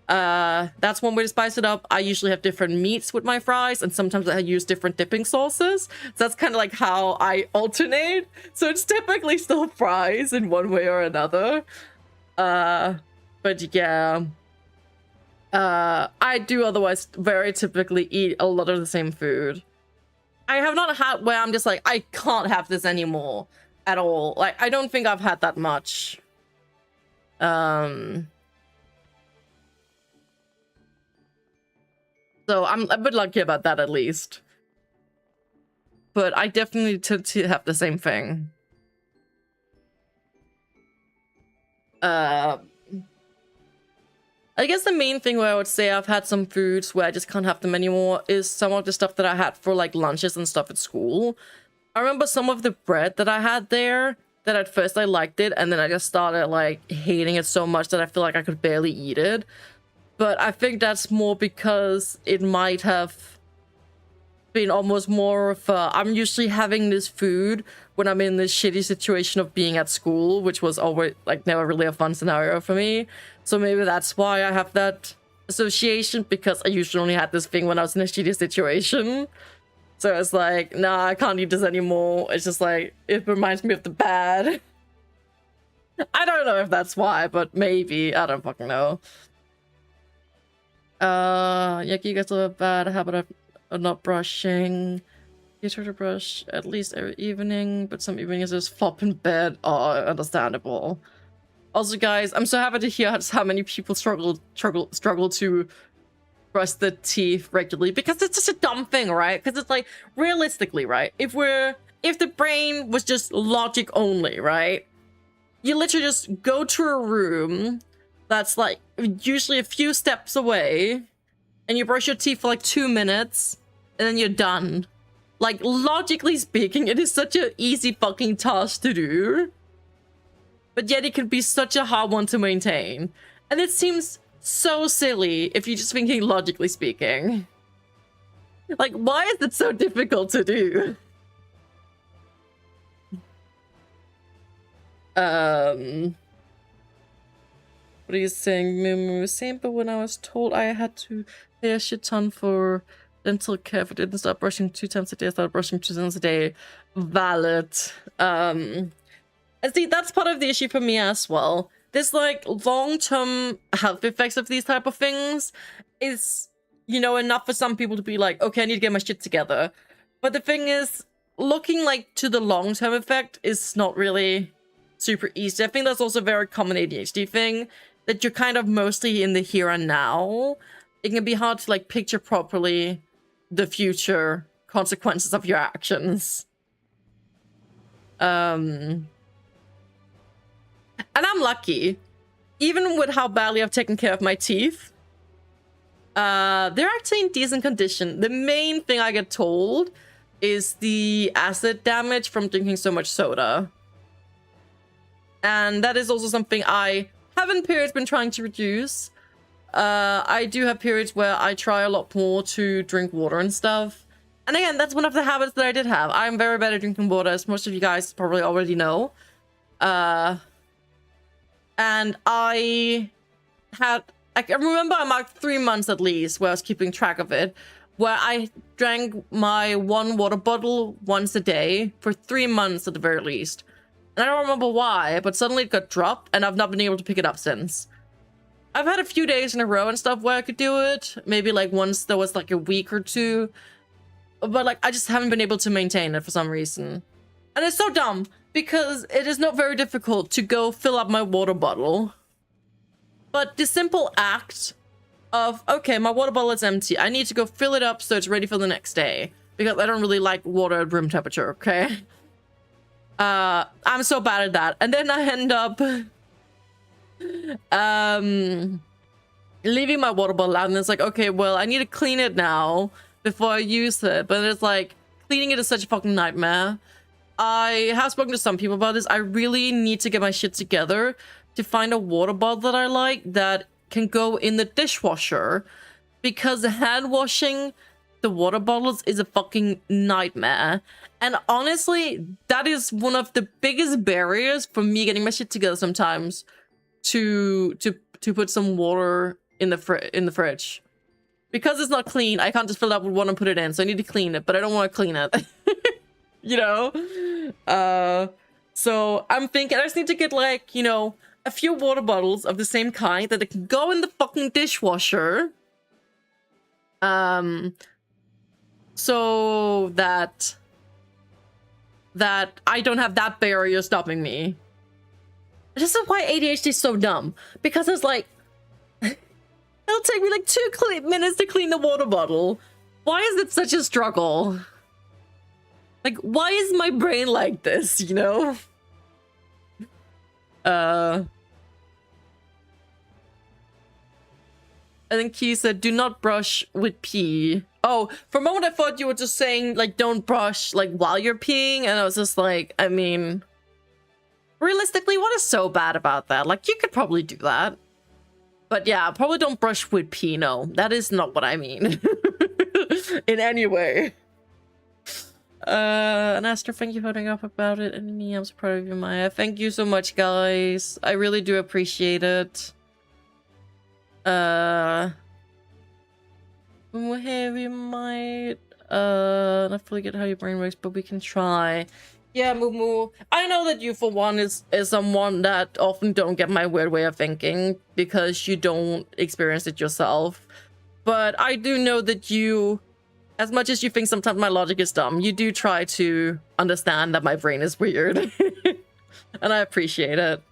That's one way to spice it up. I usually have different meats with my fries, and sometimes I use different dipping sauces. So that's kind of like how I alternate. So it's typically still fries in one way or another. But yeah. I do otherwise very typically eat a lot of the same food. I have not had where I'm just like, I can't have this anymore at all. Like, I don't think I've had that much. So I'm a bit lucky about that, at least. But I definitely tend to have the same thing. I guess the main thing where I would say I've had some foods where I just can't have them anymore is some of the stuff that I had for like lunches and stuff at school. I remember some of the bread that I had there, that at first I liked it, and then I just started like hating it so much that I feel like I could barely eat it. But I think that's more because it might have been almost more of a, I'm usually having this food when I'm in this shitty situation of being at school, which was always like never really a fun scenario for me. So maybe that's why I have that association, because I usually only had this thing when I was in a shitty situation. So it's like, nah, I can't eat this anymore. It's just like, it reminds me of the bad. I don't know if that's why, but maybe. I don't fucking know. Yeah, you guys have a bad habit of not brushing. You try to brush at least every evening, but some evenings just flop in bed. Oh, understandable. Also, guys, I'm so happy to hear just how many people struggle to brush their teeth regularly, because it's such a dumb thing, right? Because it's like, realistically, right? If the brain was just logic only, right? You literally just go to a room that's like usually a few steps away, and you brush your teeth for like 2 minutes, and then you're done. Like, logically speaking, it is such an easy fucking task to do. But yet it can be such a hard one to maintain. And it seems so silly if you're just thinking logically speaking. Like, why is it so difficult to do? What are you saying? Same, but when I was told I had to pay a shit ton for dental care, if I didn't start brushing 2 times a day, I started brushing 2 times a day. Valid. And see, that's part of the issue for me as well. There's like long-term health effects of these type of things is, you know, enough for some people to be like, okay, I need to get my shit together. But the thing is, looking like to the long-term effect is not really super easy. I think that's also a very common ADHD thing, that you're kind of mostly in the here and now. It can be hard to like picture properly the future consequences of your actions. And I'm lucky. Even with how badly I've taken care of my teeth, they're actually in decent condition. The main thing I get told is the acid damage from drinking so much soda. And that is also something I have in periods been trying to reduce. I do have periods where I try a lot more to drink water and stuff. And again, that's one of the habits that I did have. I'm very bad at drinking water, as most of you guys probably already know. And I remember I marked 3 months at least where I was keeping track of it, where I drank my 1 water bottle once a day for 3 months at the very least. And I don't remember why, but suddenly it got dropped and I've not been able to pick it up since. I've had a few days in a row and stuff where I could do it. Maybe like once there was like a week or 2. But like I just haven't been able to maintain it for some reason. And it's so dumb because it is not very difficult to go fill up my water bottle. But the simple act of, okay, my water bottle is empty. I need to go fill it up so it's ready for the next day. Because I don't really like water at room temperature, okay? I'm so bad at that. And then I end up leaving my water bottle out, and it's like, okay, well, I need to clean it now before I use it. But it's like, cleaning it is such a fucking nightmare. I have spoken to some people about this. I really need to get my shit together to find a water bottle that I like that can go in the dishwasher, because hand washing the water bottles is a fucking nightmare. And honestly, that is one of the biggest barriers for me getting my shit together sometimes, to put some water in the fridge. Because it's not clean, I can't just fill it up with water and put it in, so I need to clean it, but I don't want to clean it. You know? So I'm thinking I just need to get like, you know, a few water bottles of the same kind that can go in the fucking dishwasher. So that I don't have that barrier stopping me. This is why ADHD is so dumb. Because it's like, it'll take me like 2 minutes to clean the water bottle. Why is it such a struggle? Like, why is my brain like this, you know? I think he said, do not brush with pee. Oh, for a moment I thought you were just saying, like, don't brush, like, while you're peeing. And I was just like, I mean, realistically, what is so bad about that? Like, you could probably do that. But yeah, probably don't brush with pee, no. That is not what I mean. In any way. And Aster, thank you for holding up about it. And me, I'm so proud of you, Maya. Thank you so much, guys. I really do appreciate it. We might not fully get how your brain works, but we can try. Yeah, Moo. I know that you, for one, is someone that often don't get my weird way of thinking because you don't experience it yourself. But I do know that you, as much as you think sometimes my logic is dumb, you do try to understand that my brain is weird. And I appreciate it.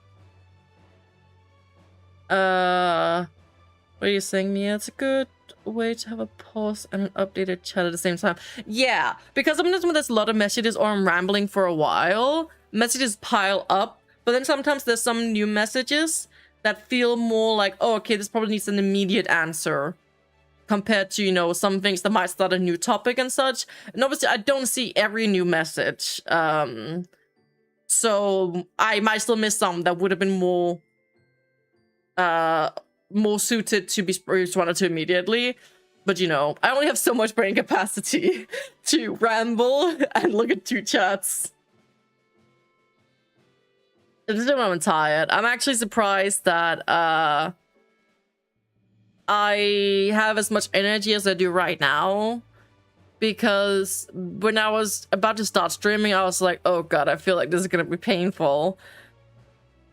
What are you saying, Mia? It's a good way to have a pause and an updated chat at the same time. Yeah, because sometimes when there's a lot of messages or I'm rambling for a while, messages pile up. But then sometimes there's some new messages that feel more like, oh, okay, this probably needs an immediate answer. compared to, you know, some things that might start a new topic and such. And obviously I don't see every new message. So I might still miss some that would have been more suited to be responded to immediately. But, you know, I only have so much brain capacity to ramble and look at 2 chats. It's just when I'm tired. I'm actually surprised that I have as much energy as I do right now. Because when I was about to start streaming, I was like, oh god, I feel like this is gonna be painful.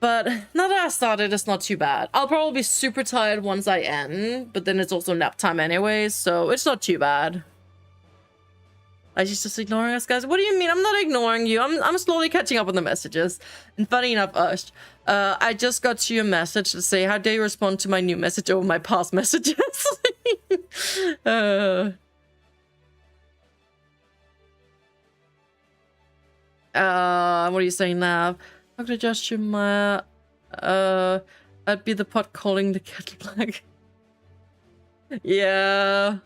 But now that I started, it's not too bad. I'll probably be super tired once I end, but then it's also nap time anyways, so it's not too bad. Are you just ignoring us, guys? What do you mean? I'm not ignoring you. I'm slowly catching up on the messages. And funny enough, Ush, I just got you a message to say, how dare you respond to my new message over my past messages? What are you saying now? How could I adjust you my I'd be the pot calling the kettle black. Yeah.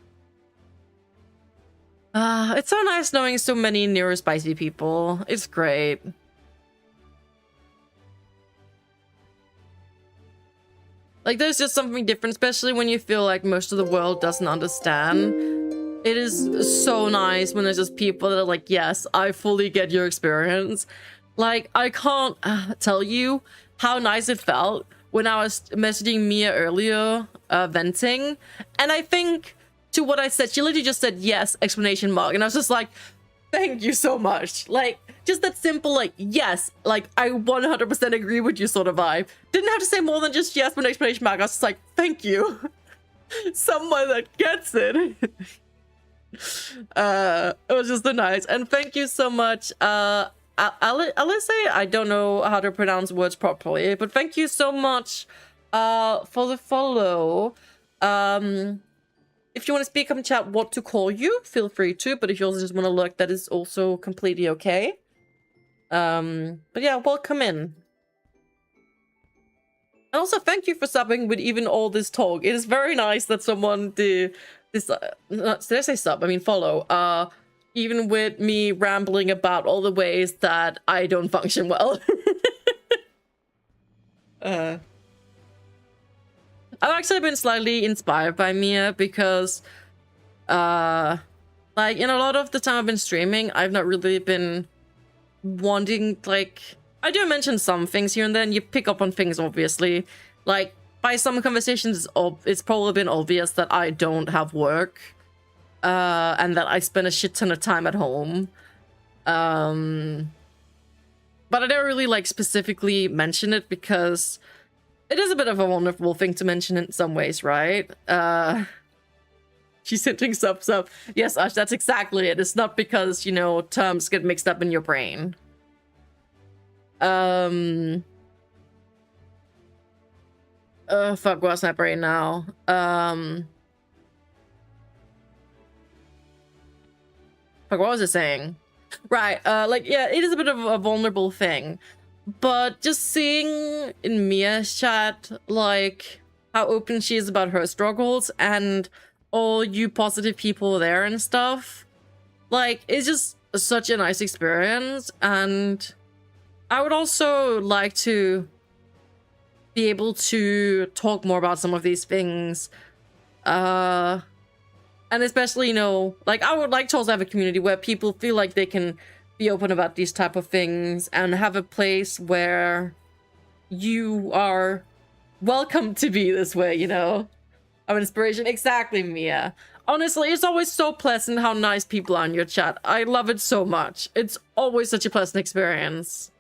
It's so nice knowing so many neurospicy people. It's great. Like, there's just something different, especially when you feel like most of the world doesn't understand. It is so nice when there's just people that are like, yes, I fully get your experience. Like, I can't tell you how nice it felt when I was messaging Mia earlier, venting. And I think to what I said, she literally just said, yes, exclamation mark. And I was just like, thank you so much. Like, just that simple, like, yes, like, I 100% agree with you sort of vibe. Didn't have to say more than just yes with an exclamation mark. I was just like, thank you. Someone that gets it. It was just so nice. And thank you so much, Alice, I don't know how to pronounce words properly, but thank you so much for the follow. If you want to speak up in chat what to call you, feel free to, but if you also just want to look, that is also completely okay. But yeah, welcome in. And also thank you for subbing with even all this talk. It is very nice that someone did this, did I say sub? I mean follow. Even with me rambling about all the ways that I don't function well. I've actually been slightly inspired by Mia because, like, in a lot of the time I've been streaming, I've not really been wanting, like, I do mention some things here and then. You pick up on things, obviously. Like, by some conversations, it's probably been obvious that I don't have work. And that I spend a shit ton of time at home. But I don't really, like, specifically mention it because it is a bit of a wonderful thing to mention in some ways, right? She's hinting sub. Yes, Ash, that's exactly it. It's not because, you know, terms get mixed up in your brain. Oh, fuck, what's my brain now? Fuck, what was it saying? Right, like, yeah, it is a bit of a vulnerable thing. But just seeing in Mia's chat, like, how open she is about her struggles and all you positive people there and stuff, like, it's just such a nice experience. And I would also like to be able to talk more about some of these things. And especially, you know, like, I would like to also have a community where people feel like they can be open about these type of things and have a place where you are welcome to be this way, you know? I'm an inspiration. Exactly, Mia. Honestly, it's always so pleasant how nice people are in your chat. I love it so much. It's always such a pleasant experience.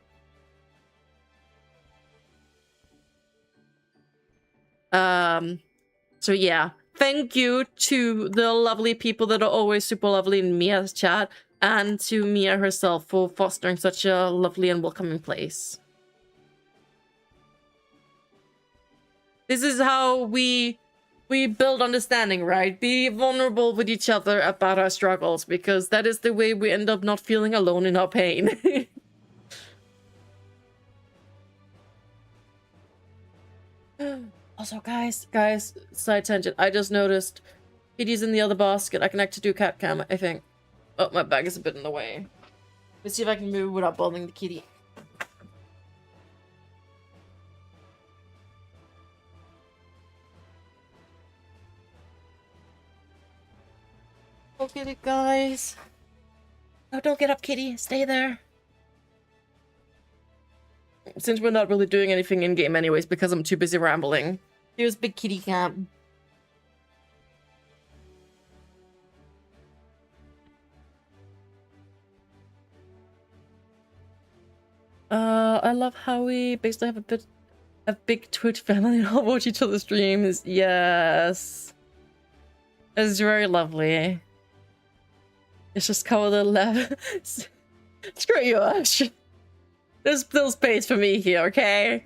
So yeah. Thank you to the lovely people that are always super lovely in Mia's chat, and to Mia herself for fostering such a lovely and welcoming place. This is how we build understanding, right? Be vulnerable with each other about our struggles, because that is the way we end up not feeling alone in our pain. Also, guys, side tangent. I just noticed Kitty's in the other basket. I can actually do cat cam, I think. Oh, my bag is a bit in the way. Let's see if I can move without bothering the kitty. Don't get it, guys. No, don't get up, kitty. Stay there. Since we're not really doing anything in-game anyways because I'm too busy rambling. Here's big kitty cam. I love how we basically have a big Twitch family and all watch each other's streams. Yes. It's very lovely. It's just cover the left. Screw you, Ash. There's still space for me here, okay?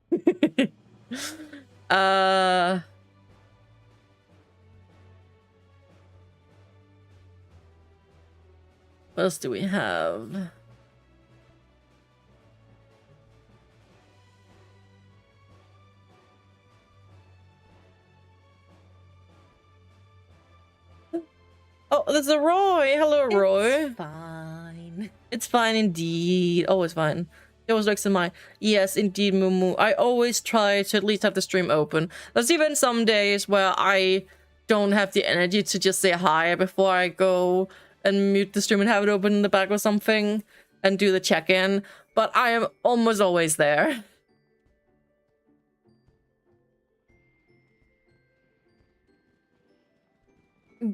What else do we have? Oh, there's a Roy. Hello, Roy. It's fine. It's fine indeed. Always fine. It always looks in my... Yes, indeed, Mumu. I always try to at least have the stream open. There's even some days where I don't have the energy to just say hi before I go and mute the stream and have it open in the back or something and do the check-in. But I am almost always there.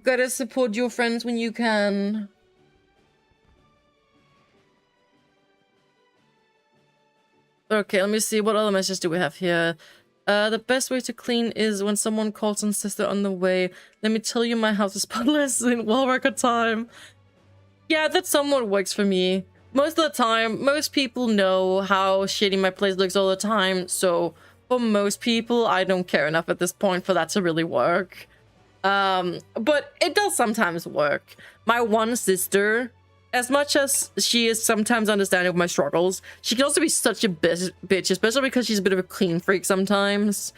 Gotta support your friends when you can. Okay, let me see. What other messages do we have here? The best way to clean is when someone calls and says they're on the way. Let me tell you, my house is spotless in well record time. Yeah, that somewhat works for me. Most of the time, most people know how shitty my place looks all the time. So for most people, I don't care enough at this point for that to really work. But it does sometimes work. My one sister, as much as she is sometimes understanding of my struggles, she can also be such a bitch, especially because she's a bit of a clean freak sometimes.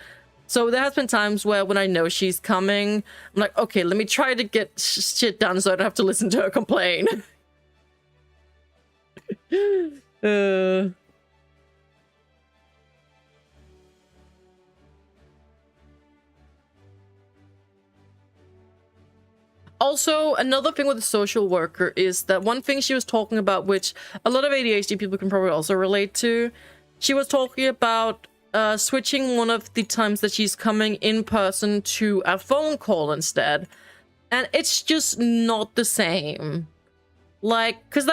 So there has been times where when I know she's coming, I'm like, okay, let me try to get shit done so I don't have to listen to her complain. Also, another thing with the social worker is that one thing she was talking about, which a lot of ADHD people can probably also relate to, she was talking about switching one of the times that she's coming in person to a phone call instead. And it's just not the same. Like, because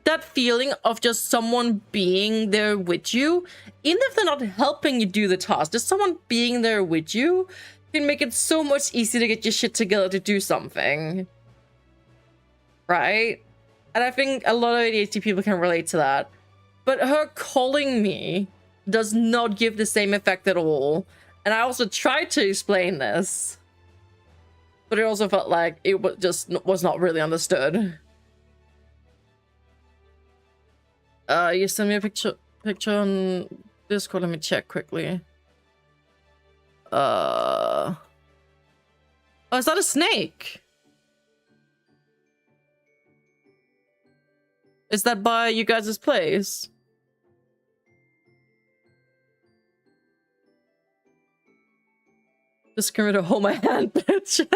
that feeling of just someone being there with you, even if they're not helping you do the task, just someone being there with you can make it so much easier to get your shit together to do something. Right? And I think a lot of ADHD people can relate to that. But her calling me does not give the same effect at all. And I also tried to explain this, but it also felt like it was not really understood. You sent me a picture on Discord. Let me check quickly. Oh, is that a snake? Is that by you guys' place? Just come to hold my hand, bitch.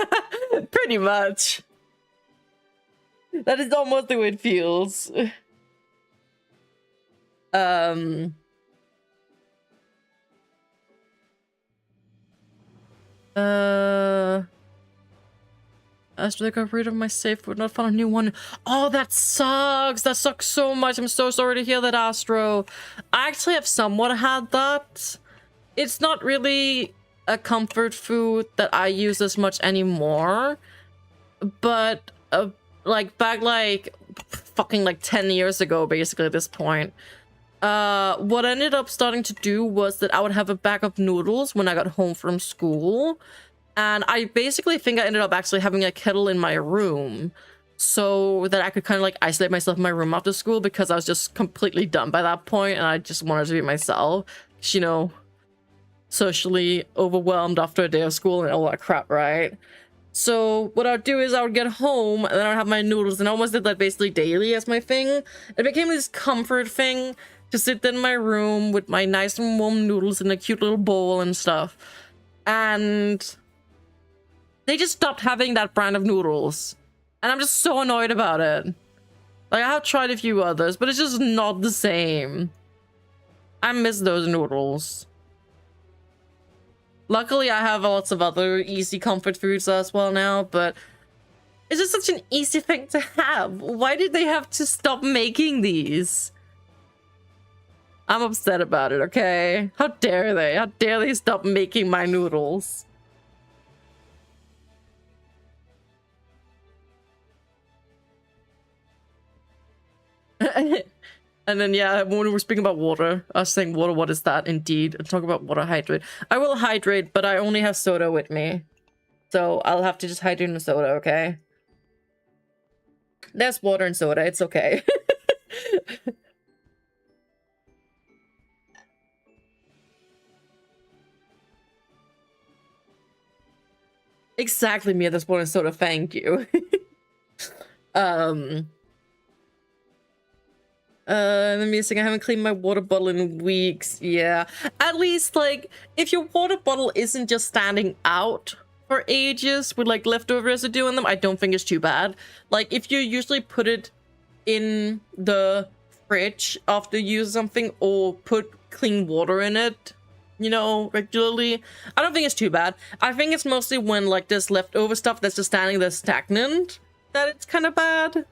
Pretty much. That is almost the way it feels. After they got rid of my safe, would not find a new one. Oh, that sucks. That sucks so much. I'm so sorry to hear that, Astro. I actually have somewhat had that. It's not really a comfort food that I use as much anymore. But, like, back, like, fucking, like, 10 years ago, basically, at this point. What I ended up starting to do was that I would have a bag of noodles when I got home from school. And I basically think I ended up actually having a kettle in my room so that I could kind of like isolate myself in my room after school because I was just completely done by that point and I just wanted to be myself. You know, socially overwhelmed after a day of school and all that crap, right? So what I'd do is I would get home and then I'd have my noodles, and I almost did that basically daily as my thing. It became this comfort thing to sit in my room with my nice and warm noodles in a cute little bowl and stuff. And they just stopped having that brand of noodles. And I'm just so annoyed about it. Like, I have tried a few others, but it's just not the same. I miss those noodles. Luckily, I have lots of other easy comfort foods as well now, but it's just such an easy thing to have. Why did they have to stop making these? I'm upset about it, okay? How dare they? How dare they stop making my noodles? And then, yeah, when we were speaking about water, I was saying, water, what is that? Indeed. And talk about water, hydrate. I will hydrate, but I only have soda with me. So I'll have to just hydrate in soda, okay? There's water and soda. It's okay. Exactly, Mia. There's water and soda. Thank you. Let me see. I haven't cleaned my water bottle in weeks. Yeah. At least, like, if your water bottle isn't just standing out for ages with, like, leftover residue in them, I don't think it's too bad. Like, if you usually put it in the fridge after you use something or put clean water in it, you know, regularly, I don't think it's too bad. I think it's mostly when, like, there's leftover stuff that's just standing there stagnant that it's kind of bad.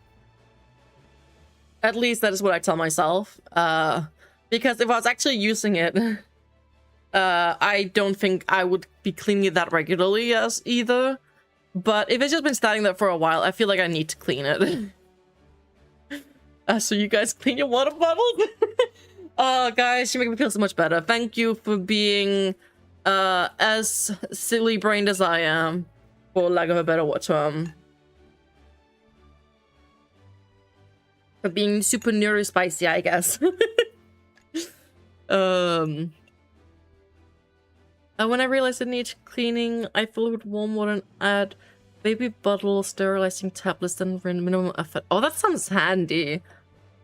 At least that is what I tell myself. Because if I was actually using it, I don't think I would be cleaning it that regularly as either. But if it's just been standing there for a while, I feel like I need to clean it. So you guys clean your water bottles? Oh, guys, you make me feel so much better. Thank you for being as silly-brained as I am, for lack of a better term. For being super neurospicy, I guess. And when I realized it needs cleaning, I fill it with warm water and add baby bottle sterilizing tablets, then minimum effort. Oh, that sounds handy.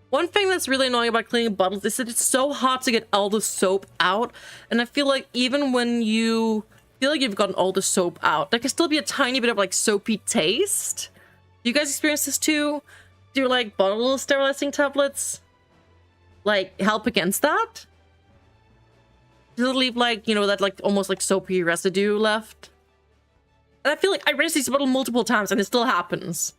One thing that's really annoying about cleaning bottles is that it's so hard to get all the soap out. And I feel like even when you feel like you've gotten all the soap out, there can still be a tiny bit of like soapy taste. Do you guys experience this too? Do like bottle sterilizing tablets like help against that? Does it leave like, you know, that like almost like soapy residue left? And I feel like I rinsed these bottles multiple times and it still happens.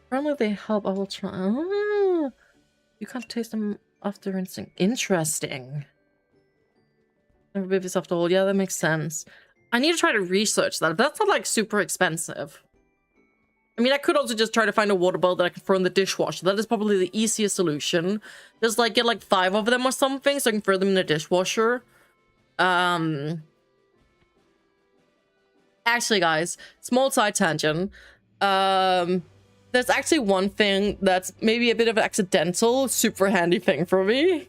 Probably they help. I will try. Oh, you can't taste them after rinsing. Interesting. Never babies after all. Yeah, that makes sense. I need to try to research that. But that's not like super expensive. I mean, I could also just try to find a water bottle that I can throw in the dishwasher. That is probably the easiest solution. Just like get like 5 of them or something so I can throw them in the dishwasher. Actually, guys, small side tangent. There's actually one thing that's maybe a bit of an accidental, super handy thing for me.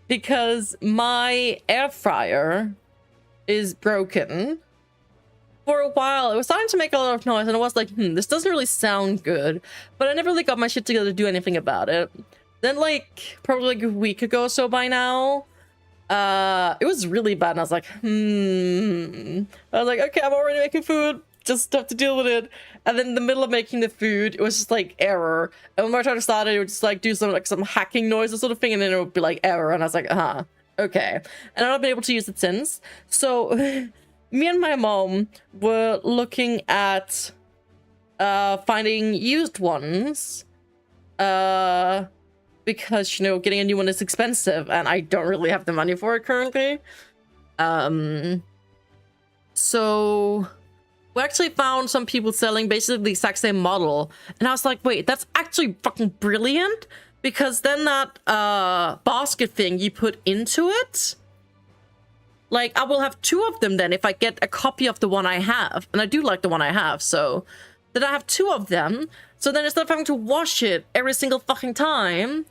Because my air fryer is broken. For a while, it was starting to make a lot of noise, and I was like, this doesn't really sound good. But I never really got my shit together to do anything about it. Then, like, probably like a week ago or so by now, it was really bad, and I was like, I was like, okay, I'm already making food. Just have to deal with it. And then in the middle of making the food, it was just like error. And when I tried to start it, it would just like do some hacking noise or sort of thing, and then it would be like error. And I was like, okay. And I've not been able to use it since. So me and my mom were looking at finding used ones. Because, you know, getting a new one is expensive, and I don't really have the money for it currently. So we actually found some people selling basically the exact same model. And I was like, wait, that's actually fucking brilliant. Because then that basket thing you put into it, like, I will have 2 of them then if I get a copy of the one I have. And I do like the one I have, so then I have 2 of them. So then instead of having to wash it every single fucking time,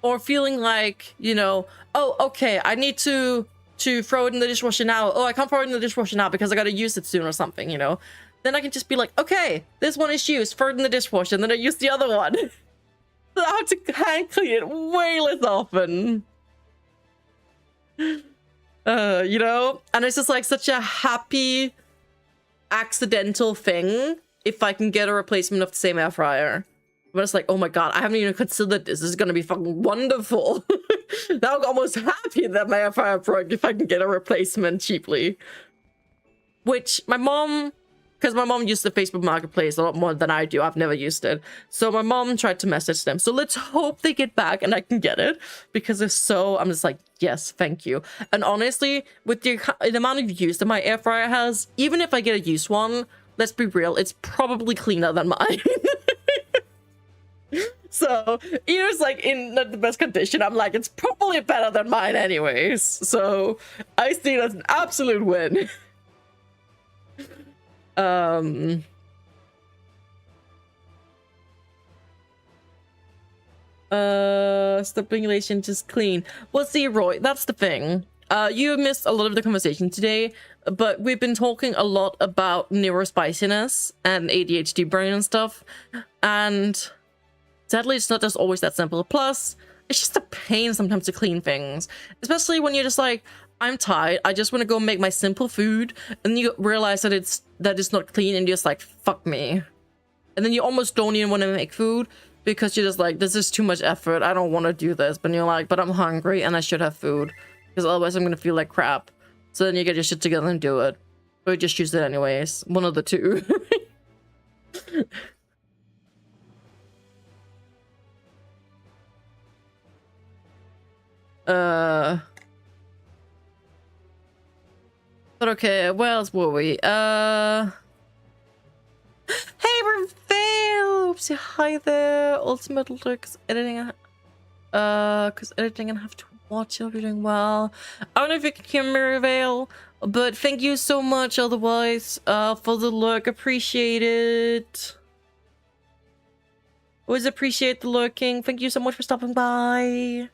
or feeling like, you know, oh, okay, I need to throw it in the dishwasher now. Oh, I can't throw it in the dishwasher now because I gotta use it soon or something, you know. Then I can just be like, okay, this one is used, throw it in the dishwasher, and then I use the other one. So I have to hand clean it way less often. You know? And it's just like such a happy, accidental thing if I can get a replacement of the same air fryer. But it's like, oh my god, I haven't even considered this. This is gonna be fucking wonderful. Now I'm almost happy that my air fryer broke if I can get a replacement cheaply. Which my mom, because my mom used the Facebook Marketplace a lot more than I do. I've never used it. So my mom tried to message them. So let's hope they get back and I can get it. Because if so, I'm just like, yes, thank you. And honestly, with the amount of use that my air fryer has, even if I get a used one, let's be real, it's probably cleaner than mine. So, even if it's like in not the best condition, I'm like, it's probably better than mine anyways. So, I see it as an absolute win. Stimulation just clean. Well, see, Roy, that's the thing. You missed a lot of the conversation today, but we've been talking a lot about neurospiciness and ADHD brain and stuff, and sadly, it's not just always that simple. Plus, it's just a pain sometimes to clean things, especially when you're just like, I'm tired, I just want to go make my simple food, and you realize that it's not clean, and you're just like, fuck me. And then you almost don't even want to make food because you're just like, this is too much effort, I don't want to do this. But you're like, but I'm hungry and I should have food because otherwise I'm gonna feel like crap. So then you get your shit together and do it, or you just choose it anyways. One of the two. But okay, where else were we? Hey, Reveal! Oopsie, hi there. Ultimate looks editing. Because editing and have to watch it. I'll be doing well. I don't know if you can hear me, Reveal, but thank you so much otherwise, for the look. Appreciate it. Always appreciate the lurking. Thank you so much for stopping by.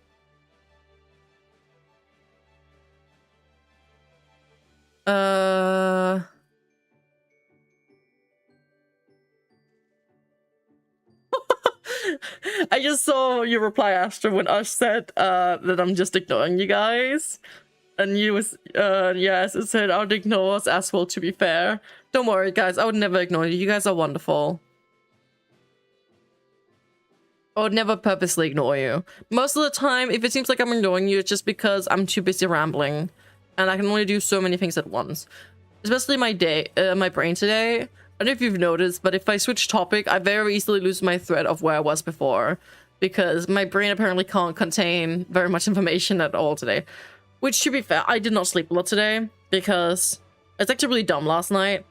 I just saw your reply, Astra, when Ash said that I'm just ignoring you guys. And you was, yes, it said I would ignore us as well, to be fair. Don't worry, guys, I would never ignore you. You guys are wonderful. I would never purposely ignore you. Most of the time, if it seems like I'm ignoring you, it's just because I'm too busy rambling. And I can only do so many things at once. Especially my brain today. I don't know if you've noticed, but if I switch topic, I very easily lose my thread of where I was before. Because my brain apparently can't contain very much information at all today. Which, to be fair, I did not sleep a lot today. Because it's actually really dumb last night.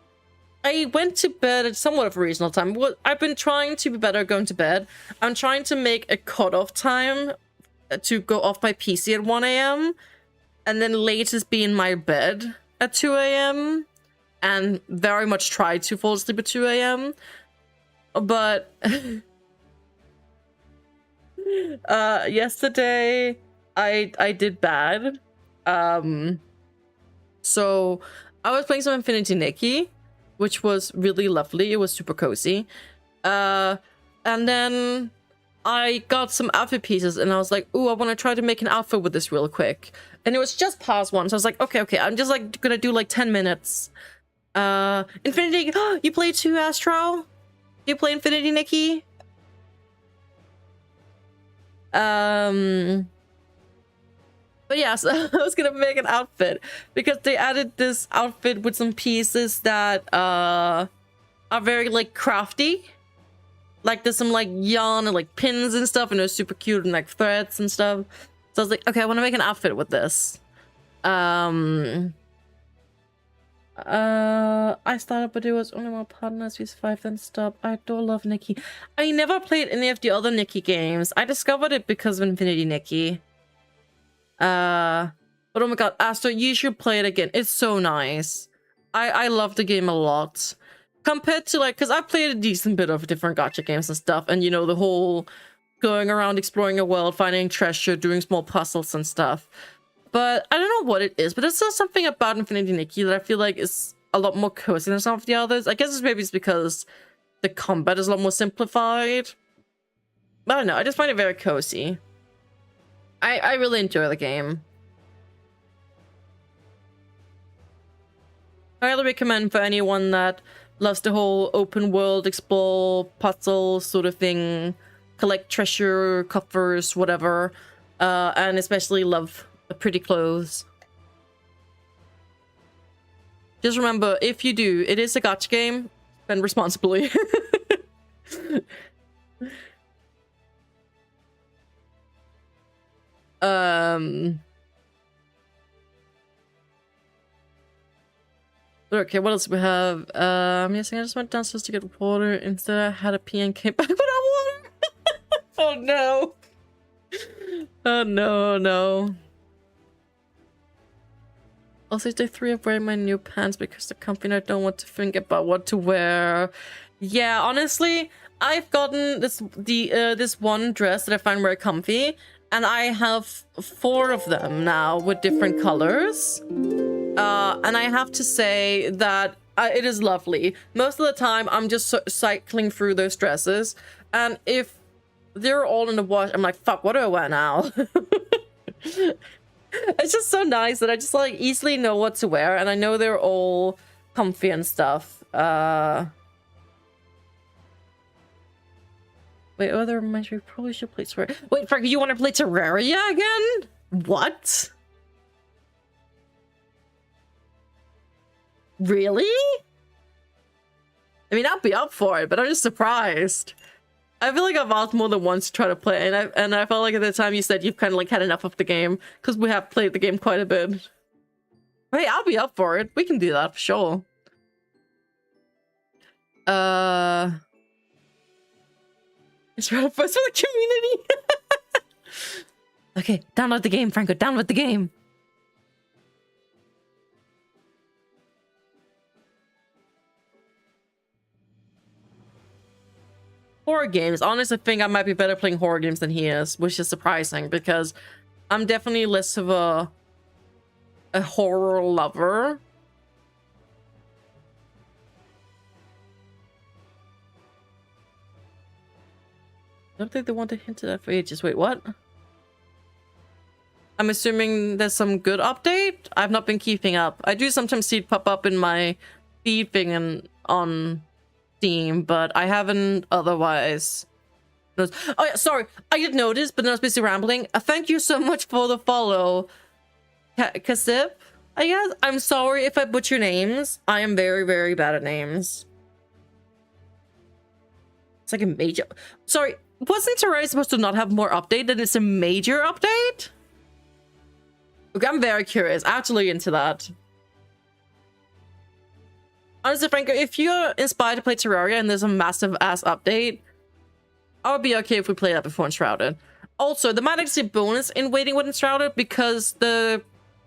I went to bed at somewhat of a reasonable time. I've been trying to be better at going to bed. I'm trying to make a cutoff time to go off my PC at 1 AM. And then latest be in my bed at 2 AM. And very much try to fall asleep at 2 AM. But yesterday I did bad. So I was playing some Infinity Nikki, which was really lovely. It was super cozy. And then I got some outfit pieces and I was like, ooh, I want to try to make an outfit with this real quick. And it was just past 1, so I was like, okay, I'm just like gonna do like 10 minutes. Infinity, you play too, Astro? You play Infinity Nikki? But yeah, so I was gonna make an outfit because they added this outfit with some pieces that are very like crafty. Like there's some like yarn and like pins and stuff, and it was super cute, and like threads and stuff. So I was like, okay, I want to make an outfit with this. I started, but it was only my partners with 5 then stopped. I do love Nikki. I never played any of the other Nikki games. I discovered it because of Infinity Nikki. But oh my god, Astro, you should play it again. It's so nice. I love the game a lot. Compared to like, because I've played a decent bit of different gacha games and stuff, and you know, the whole going around exploring a world, finding treasure, doing small puzzles and stuff. But I don't know what it is, but there's just something about Infinity Nikki that I feel like is a lot more cozy than some of the others. I guess maybe it's because the combat is a lot more simplified. I don't know, I just find it very cozy. I really enjoy the game. I highly recommend for anyone that loves the whole open world, explore, puzzle sort of thing, collect treasure, coffers, whatever, and especially love the pretty clothes. Just remember, if you do, it is a gacha game, spend responsibly. Okay, what else do we have? Yes, I just went downstairs to get water. Instead, I had a pee and came back without water. Oh no. Oh no, no. Also, day 3 of wearing my new pants because the company I don't want to think about what to wear. Yeah, honestly, I've gotten this one dress that I find very comfy, and I have 4 of them now with different colors. And I have to say that it is lovely. Most of the time, I'm just cycling through those dresses, and if they're all in the wash, I'm like, fuck, what do I wear now? It's just so nice that I just like easily know what to wear, and I know they're all comfy and stuff. Wait, other reminds me, probably should play Terraria. Wait, Frank, you want to play Terraria again? What? Really? I mean, I'll be up for it, but I'm just surprised. I feel like I've asked more than once to try to play, and I felt like at the time you said you've kind of like had enough of the game, because we have played the game quite a bit. Hey, I'll be up for it. We can do that for sure. It's right first for the community. Okay, download the game, Franco. Download the game. Horror games. Honestly, I think I might be better playing horror games than he is, which is surprising because I'm definitely less of a horror lover. I don't think they want to hint at that for ages. Wait, what? I'm assuming there's some good update? I've not been keeping up. I do sometimes see it pop up in my feed thing and on Steam, but I haven't otherwise. Oh yeah, sorry. I did notice, but then I was busy rambling. Thank you so much for the follow. Kasip, I guess. I'm sorry if I butcher names. I am very, very bad at names. It's like a major... Sorry, wasn't Terraria supposed to not have more update than it's a major update? Okay, I'm very curious. I have to look into that. Honestly, Franco, if you're inspired to play Terraria and there's a massive ass update, I would be okay if we play that before Enshrouded. Also, there might actually be a bonus in waiting with Enshrouded because the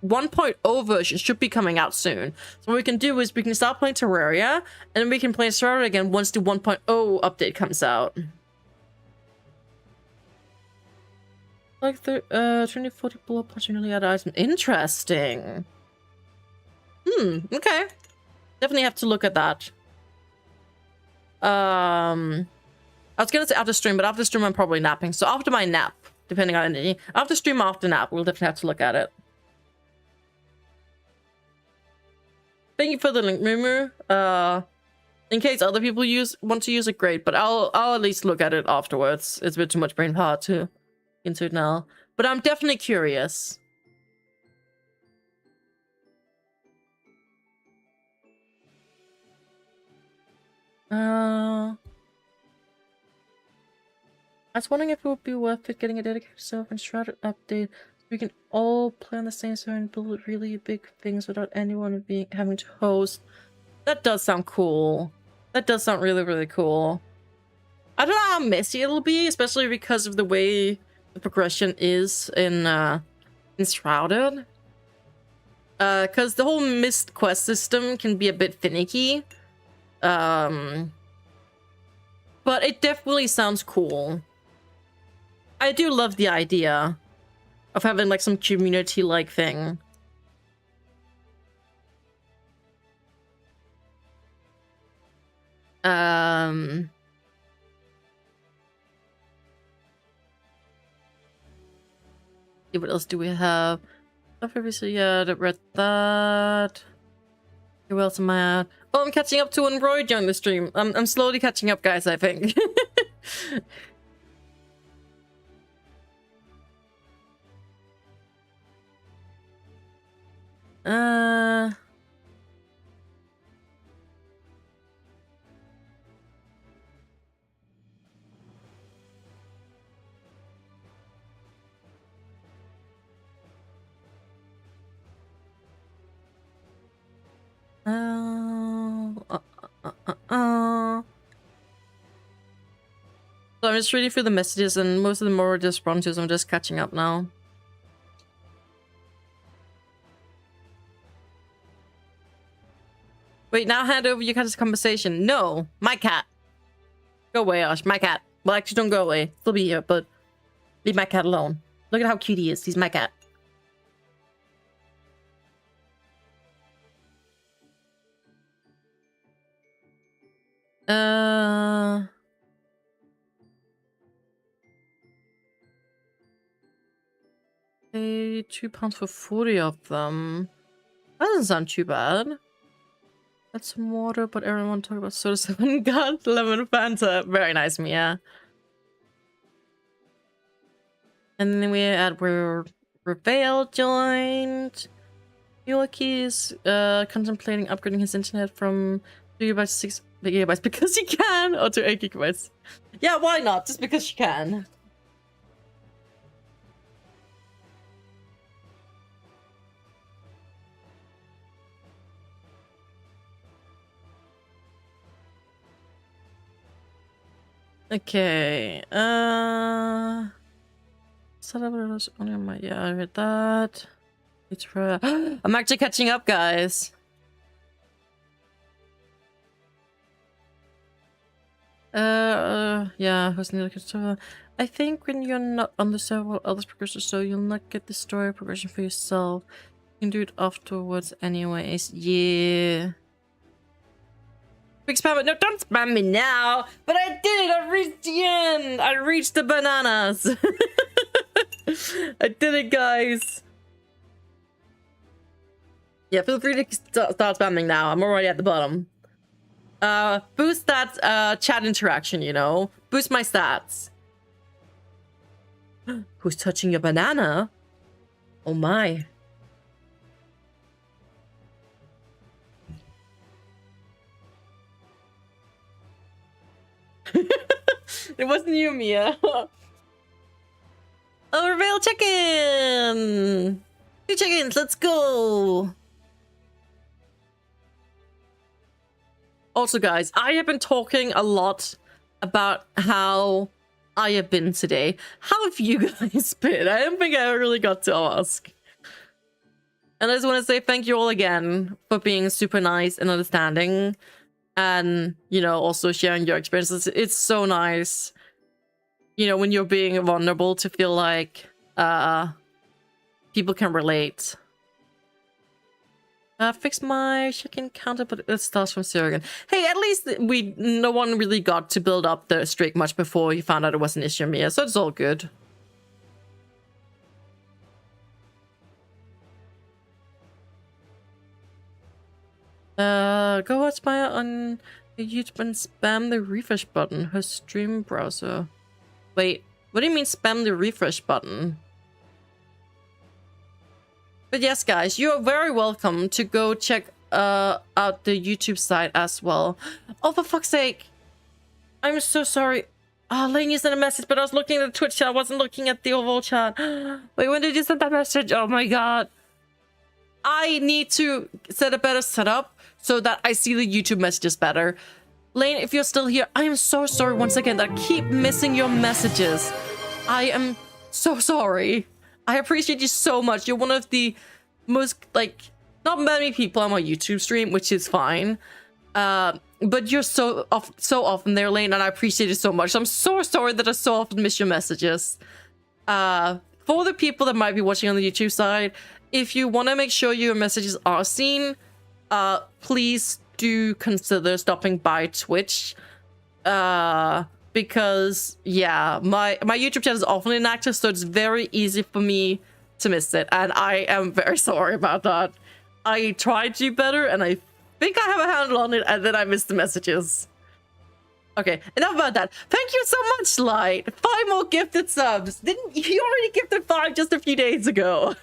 1.0 version should be coming out soon. So what we can do is we can start playing Terraria and then we can play Enshrouded again once the 1.0 update comes out. Like the 2040 blow up nearly out item. Interesting. Okay. Definitely have to look at that. I was gonna say after stream, but after stream I'm probably napping. So after my nap, depending on energy. After stream, after nap, we'll definitely have to look at it. Thank you for the link, Mumu. In case other people want to use it, great. But I'll at least look at it afterwards. It's a bit too much brain power to into it now. But I'm definitely curious. I was wondering if it would be worth it getting a dedicated self-enshrouded update so we can all play on the same server and build really big things without anyone having to host. That does sound cool. That does sound really, really cool. I don't know how messy it'll be, especially because of the way the progression is in Enshrouded. Because the whole missed quest system can be a bit finicky. But it definitely sounds cool. I do love the idea of having like some community-like thing. What else do we have? Obviously, yeah, I read that. Who else am I at? Oh, I'm catching up to VRoid during the stream. I'm slowly catching up, guys, I think. So I'm just reading through the messages, and most of them are just responses. I'm just catching up now. Wait, now hand over your cat's conversation. No, my cat. Go away, Ash. My cat. Well, actually, don't go away. Still be here, but leave my cat alone. Look at how cute he is. He's my cat. Pay £2 for 40 of them. That doesn't sound too bad. That's some water, but everyone talk about soda 7 God, lemon Fanta. Very nice, Mia. And then we had where Reveal joined. Yuki is contemplating upgrading his internet from 2 GB to 6 GB because he can, or to 8 GB. Yeah, why not? Just because you can. Okay, yeah, I read that. It's for I'm actually catching up, guys. Yeah, who's near the server? I think when you're not on the server while others progress or so, you'll not get the story progression for yourself. You can do it afterwards anyways. Yeah. Big spam it. No, don't spam me now. But I did it. I reached the end. I reached the bananas. I did it, guys. Yeah, feel free to start spamming now. I'm already at the bottom. Boost that chat interaction, you know. Boost my stats. Who's touching your banana? Oh my. It wasn't you, Mia. Oh, Reveal chicken! 2 chickens, let's go! Also, guys, I have been talking a lot about how I have been today. How have you guys been? I don't think I really got to ask. And I just want to say thank you all again for being super nice and understanding. And, you know, also sharing your experiences. It's so nice, you know, when you're being vulnerable to feel like people can relate. Fix my chicken counter, but it starts from 0 again. Hey, at least no one really got to build up the streak much before you found out it was an issue, Mia, so it's all good. Go watch Maya on YouTube and spam the refresh button. Her stream browser. Wait, what do you mean spam the refresh button? But yes, guys, you are very welcome to go check out the YouTube site as well. Oh, for fuck's sake. I'm so sorry. Oh, Lane, you sent a message, but I was looking at the Twitch chat. I wasn't looking at the overall chat. Wait, when did you send that message? Oh my god. I need to set a better setup so that I see the YouTube messages better. Lane, if you're still here, I am so sorry once again that I keep missing your messages. I am so sorry. I appreciate you so much. You're one of the most, like, not many people on my YouTube stream, which is fine. But you're so often there, Lane, and I appreciate it so much. I'm so sorry that I so often miss your messages. For the people that might be watching on the YouTube side, if you want to make sure your messages are seen, please do consider stopping by Twitch. Because yeah, my YouTube channel is often inactive, so it's very easy for me to miss it, and I am very sorry about that. I tried to do better, and I think I have a handle on it, and then I missed the messages. Okay, enough about that. Thank you so much, Light. 5 more gifted subs. Didn't you already gifted 5 just a few days ago?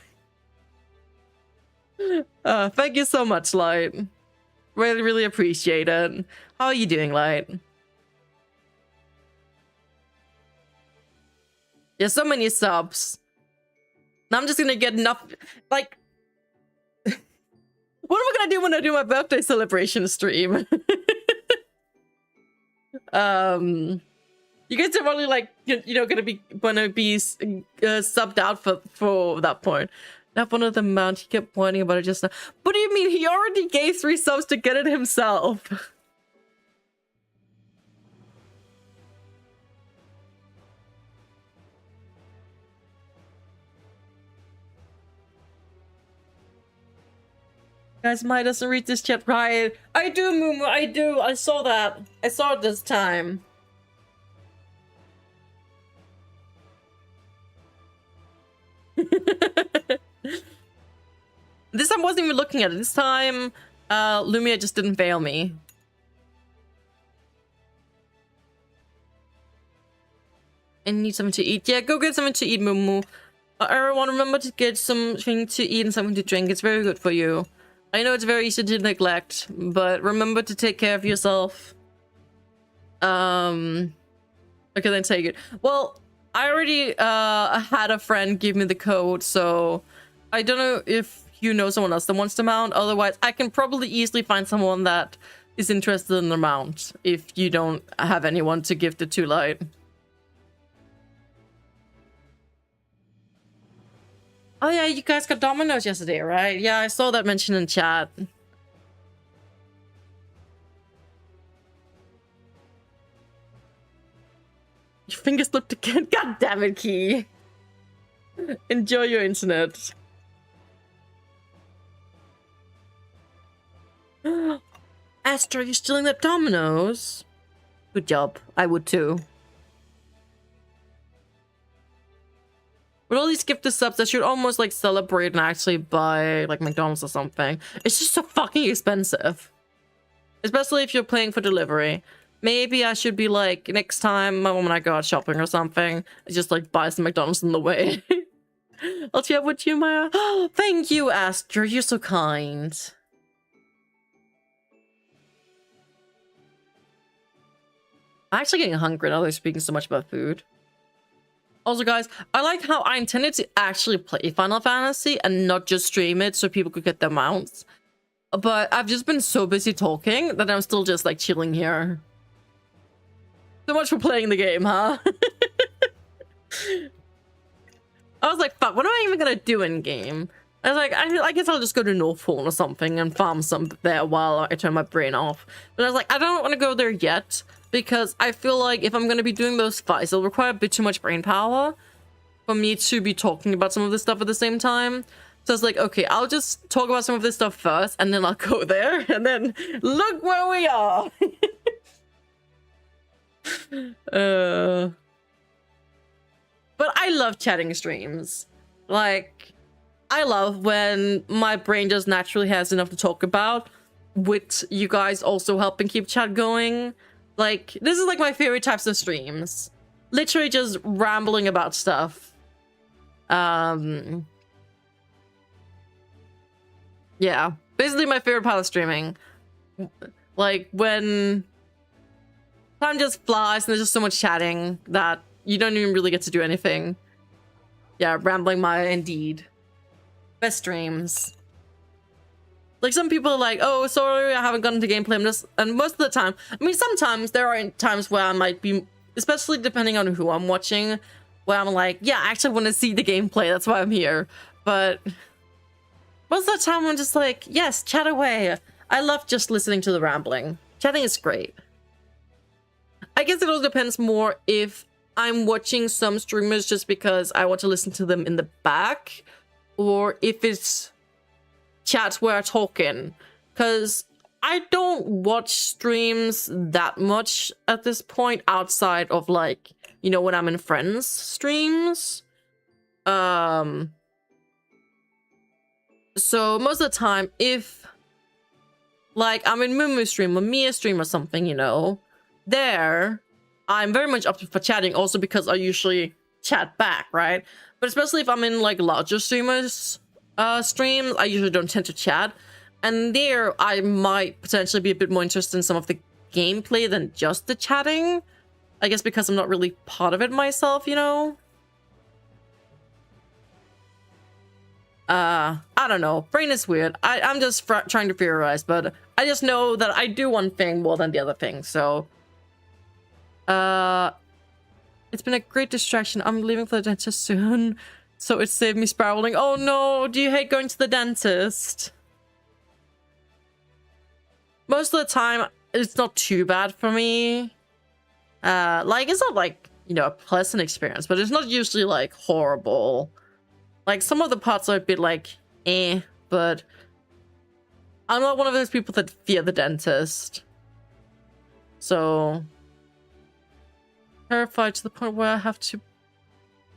Thank you so much, Light. Really, really appreciate it. How are you doing, Light? There's so many subs. Now I'm just gonna get enough, like... what am I gonna do when I do my birthday celebration stream? You guys are probably like, you know, gonna be subbed out for that point. Not one of the amount he kept whining about it just now. What do you mean? He already gave 3 subs to get it himself. Guys, Mai doesn't read this chat right. I do, Mumu, I do. I saw that. I saw it this time. This time I wasn't even looking at it. This time, Lumia just didn't fail me. I need something to eat. Yeah, go get something to eat, Mumu. Everyone, remember to get something to eat and something to drink. It's very good for you. I know it's very easy to neglect, but remember to take care of yourself. Okay, then take it. Well, I already had a friend give me the code, so I don't know if you know someone else that wants to mount. Otherwise, I can probably easily find someone that is interested in the mount if you don't have anyone to gift it to, Light. Oh yeah, you guys got Domino's yesterday, right? Yeah, I saw that mentioned in chat. Your fingers looked again. God damn it, Key. Enjoy your internet. Astra, you're stealing that Domino's? Good job. I would too. With all these gifted subs, I should almost like celebrate and actually buy like McDonald's or something. It's just so fucking expensive. Especially if you're paying for delivery. Maybe I should be like, next time my mom and I go out shopping or something, I just like buy some McDonald's on the way. I'll chat with you, Maya. Oh, thank you, Astra. You're so kind. I'm actually getting hungry now that I'm speaking so much about food. Also, guys, I like how I intended to actually play Final Fantasy and not just stream it so people could get their mounts. But I've just been so busy talking that I'm still just like chilling here. So much for playing the game, huh? I was like, fuck, what am I even gonna do in game? I was like, I guess I'll just go to Northfall or something and farm some there while I turn my brain off. But I was like, I don't want to go there yet because I feel like if I'm going to be doing those fights, it'll require a bit too much brain power for me to be talking about some of this stuff at the same time. So I was like, okay, I'll just talk about some of this stuff first and then I'll go there and then look where we are. But I love chatting streams. Like, I love when my brain just naturally has enough to talk about, with you guys also helping keep chat going. Like, this is like my favorite types of streams. Literally just rambling about stuff. Yeah. Basically my favorite part of streaming. Like, when time just flies and there's just so much chatting that you don't even really get to do anything. Yeah, rambling Maya indeed. Best streams. Like, some people are like, oh, sorry, I haven't gotten to gameplay. And most of the time, I mean, sometimes there are times where I might be, especially depending on who I'm watching, where I'm like, yeah, I actually want to see the gameplay. That's why I'm here. But most of the time, I'm just like, yes, chat away. I love just listening to the rambling. Chatting is great. I guess it all depends more if I'm watching some streamers just because I want to listen to them in the back, or if it's chats where I'm talking, because I don't watch streams that much at this point outside of, like, you know, when I'm in friends streams. So most of the time, if like I'm in Mumu stream or Mia stream or something, you know, there I'm very much up for chatting, also because I usually chat back, right? But especially if I'm in like larger streamers streams, I usually don't tend to chat, and there I might potentially be a bit more interested in some of the gameplay than just the chatting, I guess, because I'm not really part of it myself, you know. I don't know, brain is weird. I'm just trying to theorize, but I just know that I do one thing more than the other thing. So it's been a great distraction. I'm leaving for the dentist soon, so it saved me spiraling. Oh no, do you hate going to the dentist? Most of the time it's not too bad for me. Like, it's not like, you know, a pleasant experience, but it's not usually like horrible. Like, some of the parts are a bit like but I'm not one of those people that fear the dentist. So terrified to the point where I have to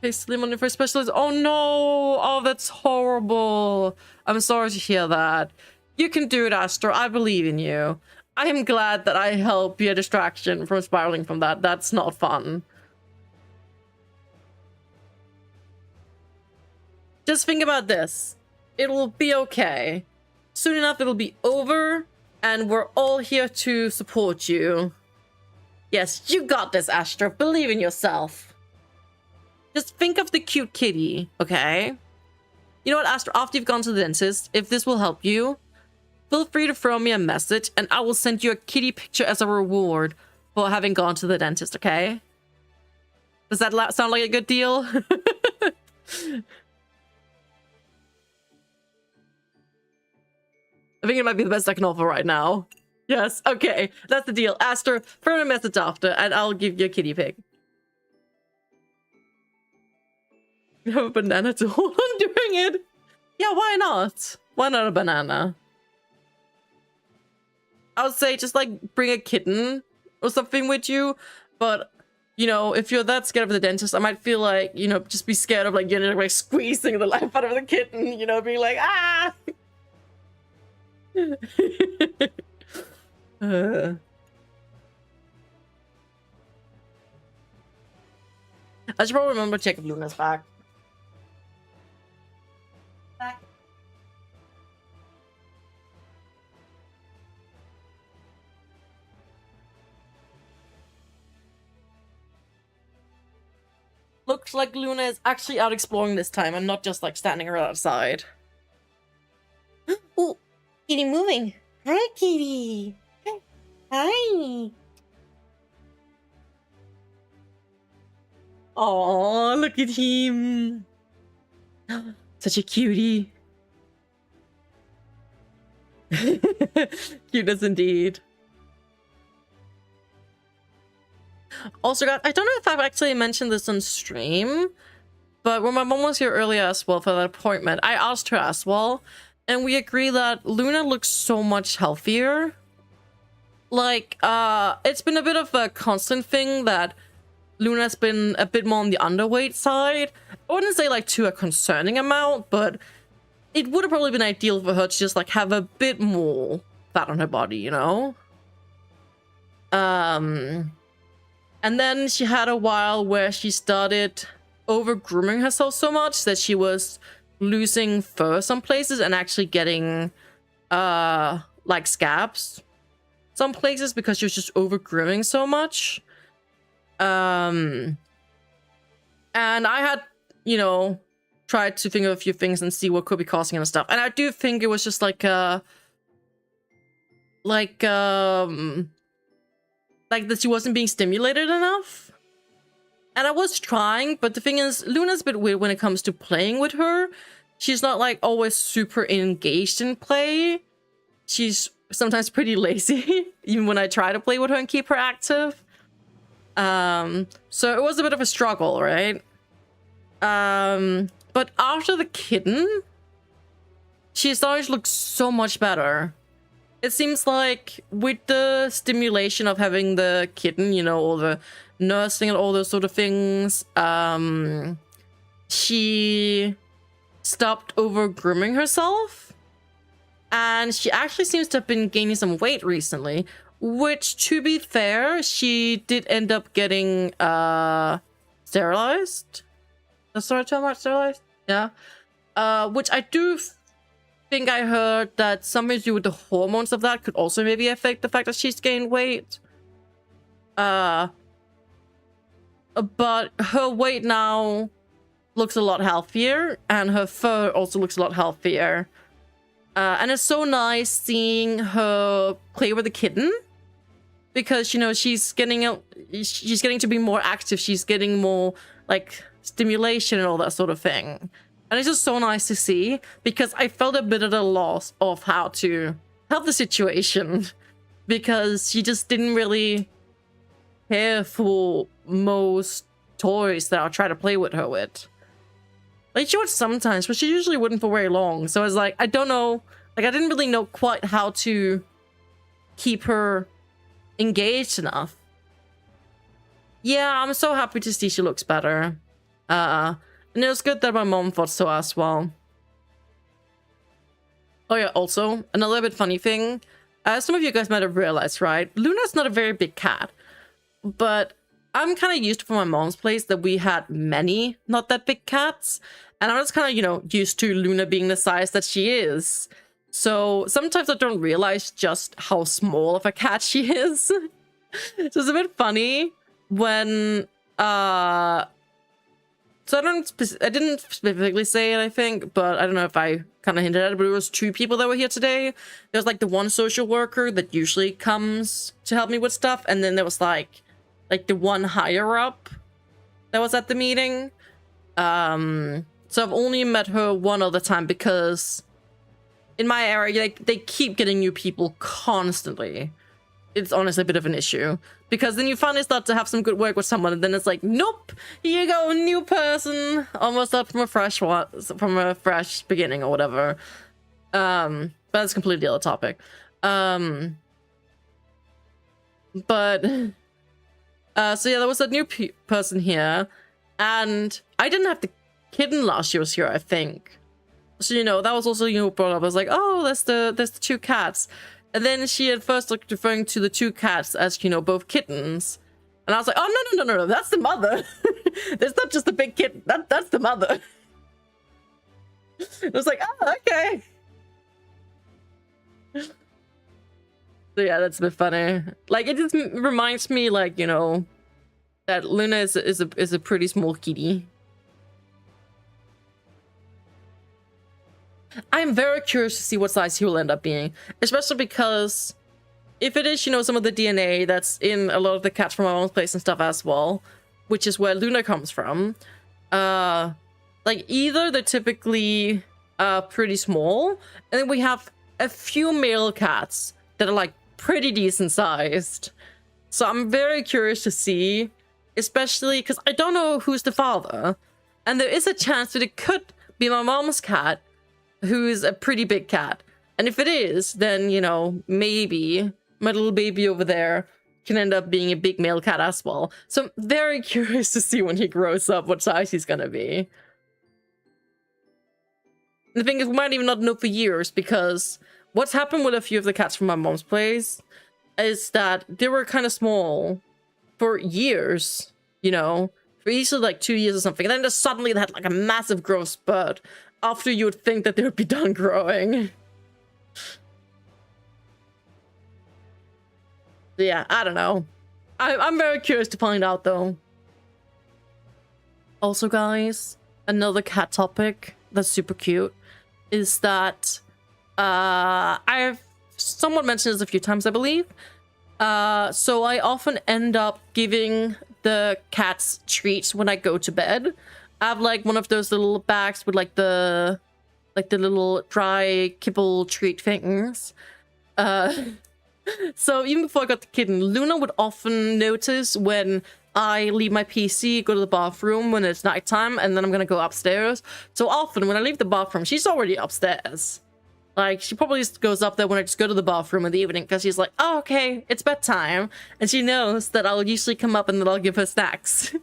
pay silly money for a specialist. Oh no! Oh, that's horrible. I'm sorry to hear that. You can do it, Astro. I believe in you. I am glad that I help be a distraction from spiraling from that. That's not fun. Just think about this. It will be okay. Soon enough, it'll be over, and we're all here to support you. Yes, you got this, Astro. Believe in yourself. Just think of the cute kitty, okay? You know what, Astro? After you've gone to the dentist, if this will help you, feel free to throw me a message, and I will send you a kitty picture as a reward for having gone to the dentist, okay? Does that sound like a good deal? I think it might be the best I can offer right now. Yes, okay. That's the deal. Aster, throw me a message after, and I'll give you a kitty pig. You have a banana to hold on doing it? Yeah, why not? Why not a banana? I would say just, like, bring a kitten or something with you. But, you know, if you're that scared of the dentist, I might feel like, you know, just be scared of, like, you know, like, squeezing the life out of the kitten. You know, being like, ah! I should probably remember to check if Luna's back. Looks like Luna is actually out exploring this time and not just like standing around outside. Oh, kitty moving. Hi, kitty. Hi. Oh, look at him. Such a cutie. Cuteness indeed. Also, guys, I don't know if I've actually mentioned this on stream, but when my mom was here earlier as well for that appointment, I asked her as well, and we agree that Luna looks so much healthier. Like, it's been a bit of a constant thing that Luna's been a bit more on the underweight side. I wouldn't say like to a concerning amount, but it would have probably been ideal for her to just like have a bit more fat on her body, you know? And then she had a while where she started over grooming herself so much that she was losing fur some places and actually getting like scabs some places because she was just over grooming so much. And I had, you know, tried to think of a few things and see what could be causing it and stuff. And I do think it was just like that she wasn't being stimulated enough. And I was trying, but the thing is, Luna's a bit weird when it comes to playing with her. She's not like always super engaged in play. She's sometimes pretty lazy, even when I try to play with her and keep her active. So it was a bit of a struggle, right? But after the kitten, she started to look so much better. It seems like with the stimulation of having the kitten, you know, all the nursing and all those sort of things, she stopped over grooming herself, and she actually seems to have been gaining some weight recently, which, to be fair, she did end up getting sterilized. That's the right term, right? Sterilized? Yeah. Which I do think I heard that something to do with the hormones of that could also maybe affect the fact that she's gained weight. But her weight now looks a lot healthier, and her fur also looks a lot healthier. And it's so nice seeing her play with the kitten, because, you know, she's getting to be more active. She's getting more like stimulation and all that sort of thing. And it's just so nice to see, because I felt a bit at a loss of how to help the situation, because she just didn't really care for most toys that I'll try to play with her with. Like, she would sometimes, but she usually wouldn't for very long. So I was like, I don't know. Like, I didn't really know quite how to keep her engaged enough. Yeah, I'm so happy to see she looks better. And it was good that my mom thought so as well. Oh yeah, also, another bit funny thing. Some of you guys might have realized, right? Luna's not a very big cat. But I'm kind of used to, from my mom's place, that we had many not that big cats. And I'm just kind of, you know, used to Luna being the size that she is. So sometimes I don't realize just how small of a cat she is. So it's a bit funny when... So I didn't specifically say it, I think, but I don't know if I kind of hinted at it, but it was 2 people that were here today. There was like the one social worker that usually comes to help me with stuff, and then there was like the one higher up that was at the meeting. So I've only met her one other time, because in my area, like, they keep getting new people constantly. It's honestly a bit of an issue, because then you finally start to have some good work with someone, and then it's like, nope, here you go, new person, almost up from a fresh beginning or whatever. But that's a completely other topic. So yeah, there was a new person here, and I didn't have the kitten last year was here, I think. So, you know, that was also, you know, brought up. I was like, oh, there's the 2 cats. And then she at first looked referring to the 2 cats as, you know, both kittens. And I was like, oh, no, that's the mother. There's not just the big kitten. That's the mother. I was like, oh, okay. So yeah, that's a bit funny. Like, it just reminds me, like, you know, that Luna is a pretty small kitty. I'm very curious to see what size he will end up being, especially because if it is, you know, some of the DNA that's in a lot of the cats from my mom's place and stuff as well, which is where Luna comes from, like, either they're typically pretty small, and then we have a few male cats that are like pretty decent sized. So I'm very curious to see, especially because I don't know who's the father, and there is a chance that it could be my mom's cat, who's a pretty big cat. And if it is, then, you know, maybe my little baby over there can end up being a big male cat as well. So I'm very curious to see when he grows up what size he's gonna be. The thing is, we might even not know for years, because what's happened with a few of the cats from my mom's place is that they were kind of small for years, you know, for easily like 2 years or something. And then just suddenly they had like a massive growth spurt after you would think that they would be done growing. Yeah, I don't know. I'm very curious to find out, though. Also, guys, another cat topic that's super cute is that I've somewhat mentioned this a few times, I believe. So I often end up giving the cats treats when I go to bed. I have like one of those little bags with like the little dry kibble treat things. So even before I got the kitten, Luna would often notice when I leave my PC, go to the bathroom when it's nighttime, and then I'm gonna go upstairs. So often when I leave the bathroom, she's already upstairs. Like, she probably just goes up there when I just go to the bathroom in the evening, because she's like, oh, okay, it's bedtime. And she knows that I'll usually come up and then I'll give her snacks.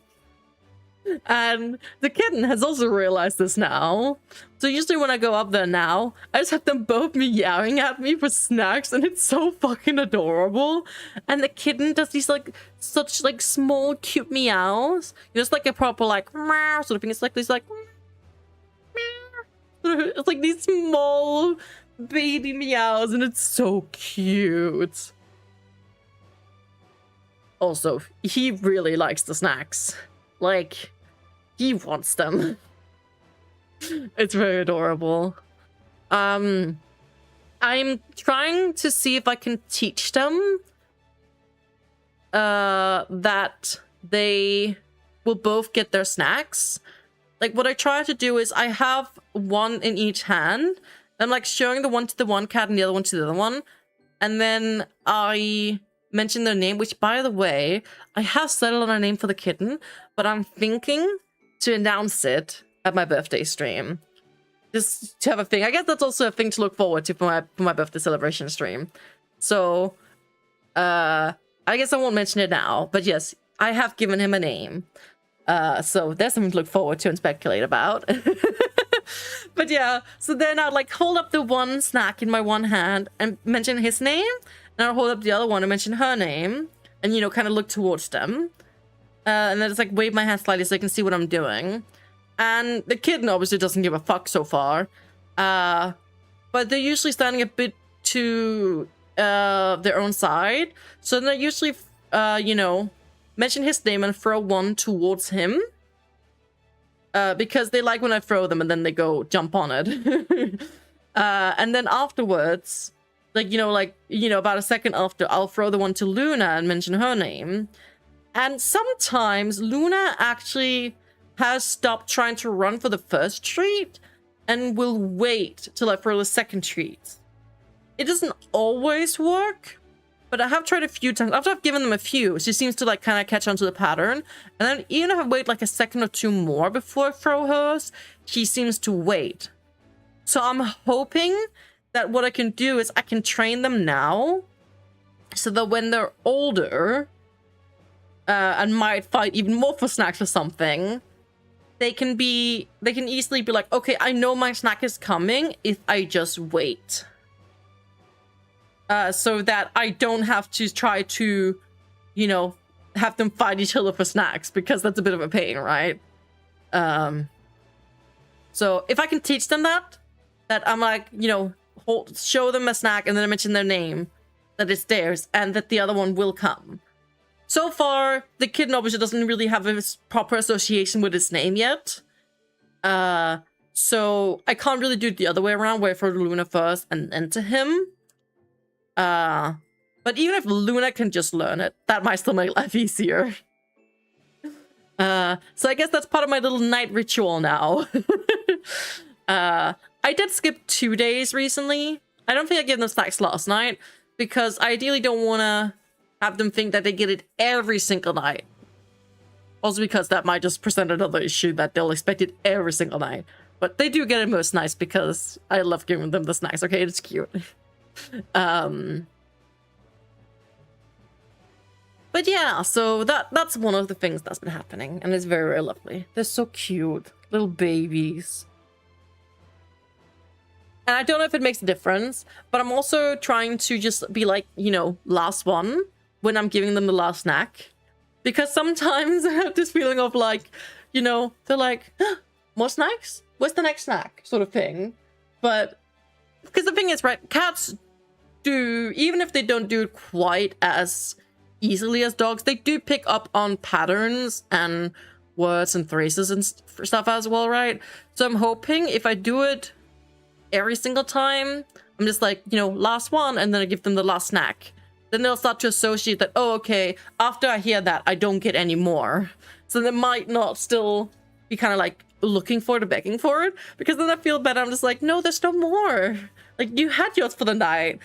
And the kitten has also realized this now. So usually when I go up there now, I just have them both meowing at me for snacks, and it's so fucking adorable. And the kitten does these like such like small cute meows. Just like a proper like meow sort of thing. It's like these like meow. It's like these small baby meows, and it's so cute. Also, he really likes the snacks. Like, he wants them. It's very adorable. I'm trying to see if I can teach them that they will both get their snacks. Like, what I try to do is I have one in each hand. I'm like showing the one to the one cat and the other one to the other one. And then I mention their name, which, by the way, I have settled on a name for the kitten, but I'm thinking to announce it at my birthday stream. Just to have a thing. I guess that's also a thing to look forward to for my birthday celebration stream. So, I guess I won't mention it now, but yes, I have given him a name. So there's something to look forward to and speculate about. But yeah, so then I'd like hold up the one snack in my one hand and mention his name, and I'll hold up the other one and mention her name, and, you know, kind of look towards them. And then just like wave my hand slightly so they can see what I'm doing. And the kitten obviously doesn't give a fuck so far. But they're usually standing a bit to their own side. So then I usually, you know, mention his name and throw one towards him. Because they like when I throw them and then they go jump on it. And then afterwards, like, about a second after, I'll throw the one to Luna and mention her name. And sometimes Luna actually has stopped trying to run for the first treat and will wait till I throw the second treat. It doesn't always work, but I have tried a few times. After I've given them a few, she seems to like kind of catch on to the pattern. And then even if I wait like a second or two more before I throw hers, she seems to wait. So I'm hoping that what I can do is I can train them now so that when they're older and might fight even more for snacks or something, they can easily be like, okay, I know my snack is coming if I just wait. So that I don't have to try to, you know, have them fight each other for snacks, because that's a bit of a pain, right? So if I can teach them that I'm like, you know, show them a snack and then I mention their name, that it's theirs, and that the other one will come. So far, the kitten obviously doesn't really have a proper association with his name yet. So I can't really do it the other way around, where I throw Luna first and then to him. But even if Luna can just learn it, that might still make life easier. So I guess that's part of my little night ritual now. I did skip 2 days recently. I don't think I gave them snacks last night, because I ideally don't want to have them think that they get it every single night. Also because that might just present another issue that they'll expect it every single night. But they do get it most nights because I love giving them the snacks, okay? It's cute. But yeah, so that's one of the things that's been happening, and it's very, very lovely. They're so cute. Little babies. And I don't know if it makes a difference, but I'm also trying to just be like, you know, last one when I'm giving them the last snack. Because sometimes I have this feeling of like, you know, they're like, huh, more snacks? What's the next snack? Sort of thing. But, because the thing is, right, cats do, even if they don't do it quite as easily as dogs, they do pick up on patterns and words and phrases and stuff as well, right? So I'm hoping if I do it every single time, I'm just like, you know, last one, and then I give them the last snack. Then they'll start to associate that, oh, okay, after I hear that, I don't get any more. So they might not still be kind of like looking for it or begging for it, because then I feel better. I'm just like, no, there's no more. Like, you had yours for the night.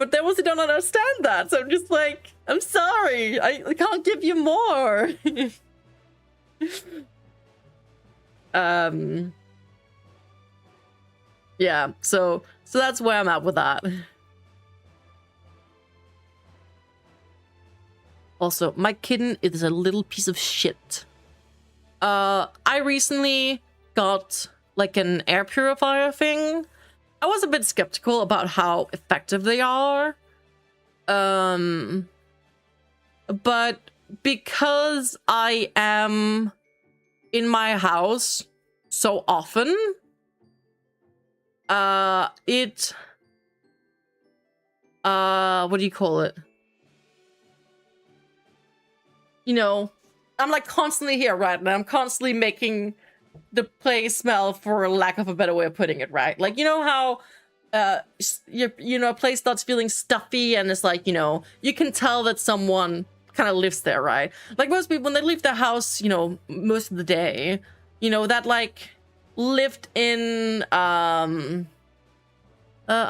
but they also don't understand that. So I'm just like, I'm sorry, I can't give you more. Yeah, so that's where I'm at with that. Also, my kitten is a little piece of shit. I recently got like an air purifier thing. I was a bit skeptical about how effective they are. But because I am in my house so often, what do you call it? You know, I'm like constantly here, right? And I'm constantly making the place smell, for lack of a better way of putting it, right? Like, you know how a place starts feeling stuffy and it's like, you know, you can tell that someone kind of lives there, right? Like most people, when they leave their house, you know, most of the day, you know, that like lived in I'm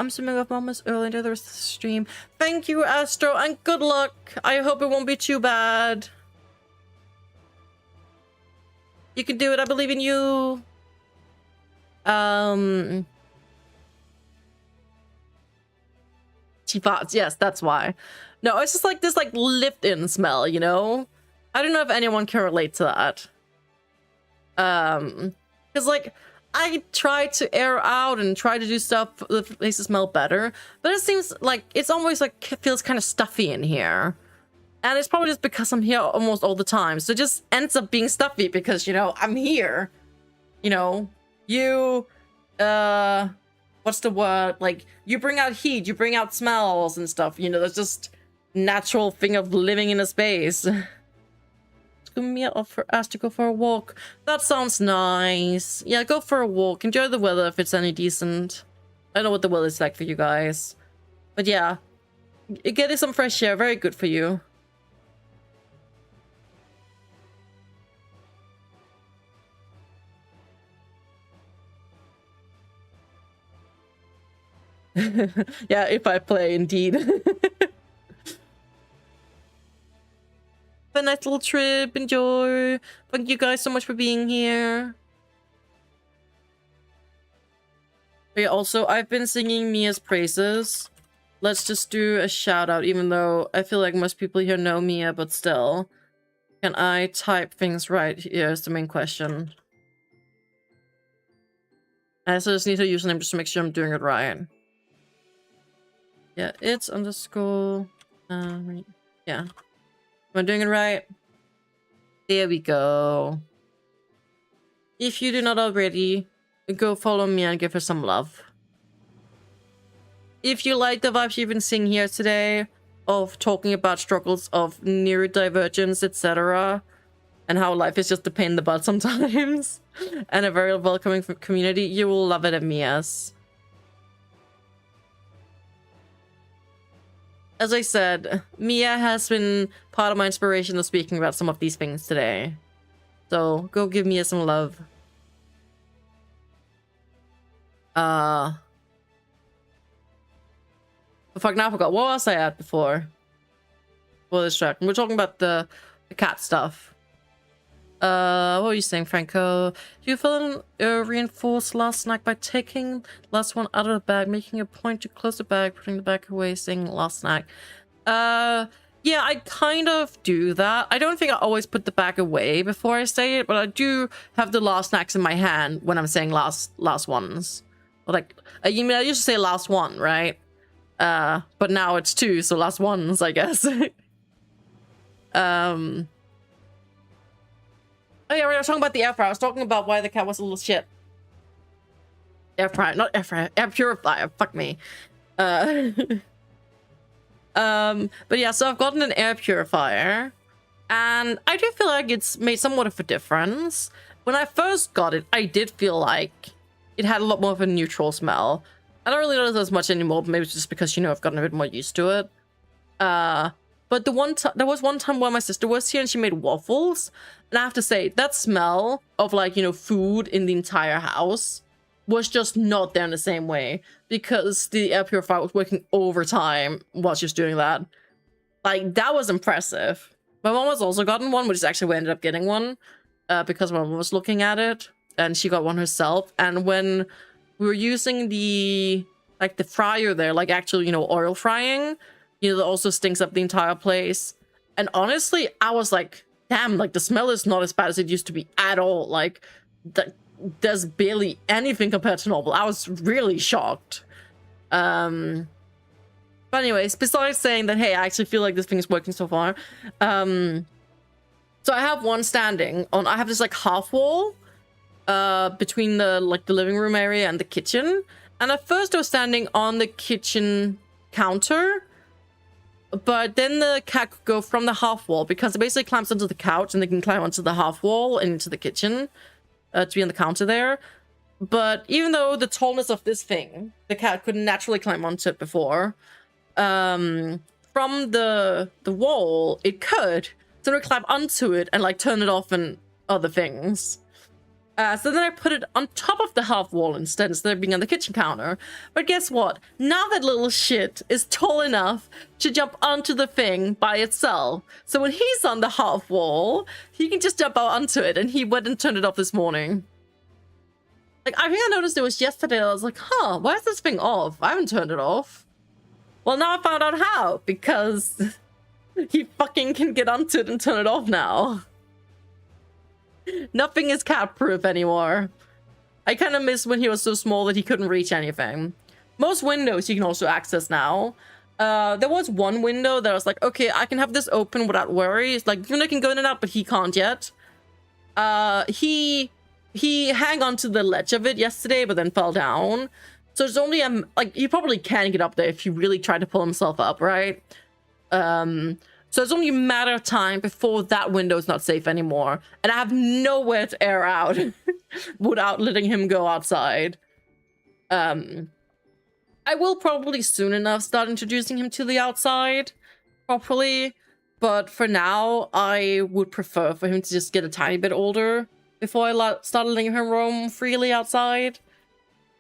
swimming with Mamas early into the stream. Thank you, Astro, and good luck. I hope it won't be too bad. You can do it. I believe in you. She farts. Yes, that's why. No, it's just like this like lift-in smell, you know? I don't know if anyone can relate to that. Because like I try to air out and try to do stuff that makes it smell better, but it seems like it's always like feels kind of stuffy in here. And it's probably just because I'm here almost all the time. So it just ends up being stuffy because, you know, I'm here. You know, you, what's the word? Like, you bring out heat, you bring out smells and stuff. You know, that's just natural thing of living in a space. Me up for us to go for a walk. That sounds nice. Yeah, go for a walk. Enjoy the weather if it's any decent. I don't know what the weather's like for you guys. But yeah, getting some fresh air, very good for you. Yeah, if I play, indeed. A nice little trip. Enjoy. Thank you guys so much for being here. But yeah, also, I've been singing Mia's praises. Let's just do a shout out, even though I feel like most people here know Mia, but still. Can I type things right? Here's the main question. I just need a username just to make sure I'm doing it right. Yeah, it's underscore. Yeah. Am I doing it right? There we go. If you do not already, go follow me and give her some love. If you like the vibes you've been seeing here today, of talking about struggles of neurodivergence, etc., and how life is just a pain in the butt sometimes, and a very welcoming community, you will love it at Mia's. As I said, Mia has been part of my inspiration of speaking about some of these things today. So, go give Mia some love. Oh, fuck, now I forgot. What was I at before? Well, this track. We're talking about the cat stuff. What were you saying, Franco? You felt reinforced last snack by taking last one out of the bag, making a point to close the bag, putting the bag away, saying last snack. Yeah, I kind of do that. I don't think I always put the bag away before I say it, but I do have the last snacks in my hand when I'm saying last ones. Like, you mean I used to say last one, right? But now it's two, so last ones, I guess. Oh yeah, we were talking about the air fryer. I was talking about why the cat was a little shit. Air fryer, not air fryer. Air purifier. Fuck me. But yeah, so I've gotten an air purifier, and I do feel like it's made somewhat of a difference. When I first got it, I did feel like it had a lot more of a neutral smell. I don't really notice as much anymore, but maybe it's just because, you know, I've gotten a bit more used to it. But there was one time where my sister was here and she made waffles, and I have to say that smell of, like, you know, food in the entire house was just not there in the same way because the air purifier was working overtime while she was doing that. Like, that was impressive. My mom has also gotten one, which is actually where I ended up getting one because my mom was looking at it and she got one herself. And when we were using the fryer there, like actual, you know, oil frying, you know, that also stinks up the entire place. And honestly, I was like, damn, like the smell is not as bad as it used to be at all. Like, there's barely anything compared to normal. I was really shocked. But anyways, besides saying that, hey, I actually feel like this thing is working so far. So I have one standing on, I have this like half wall between the living room area and the kitchen. And at first I was standing on the kitchen counter, but then the cat could go from the half wall because it basically climbs onto the couch and they can climb onto the half wall and into the kitchen to be on the counter there. But even though the tallness of this thing, the cat could naturally climb onto it before, from the wall, it could. So it would climb onto it and like turn it off and other things. So then I put it on top of the half wall instead of being on the kitchen counter. But guess what? Now that little shit is tall enough to jump onto the thing by itself. So when he's on the half wall, he can just jump out onto it, and he went and turned it off this morning. Like, I think I noticed it was yesterday. I was like, huh, why is this thing off? I haven't turned it off. Well, now I found out how, because he fucking can get onto it and turn it off now. Nothing is cat-proof anymore. I kind of miss when he was so small that he couldn't reach anything. Most windows you can also access now. There was one window that I was like, okay, I can have this open without worry. It's like, I can go in and out, but he can't yet. He hung onto the ledge of it yesterday, but then fell down. So there's only, like, you probably can get up there if you really try to pull himself up, right? So it's only a matter of time before that window is not safe anymore. And I have nowhere to air out without letting him go outside. I will probably soon enough start introducing him to the outside properly. But for now, I would prefer for him to just get a tiny bit older before I start letting him roam freely outside.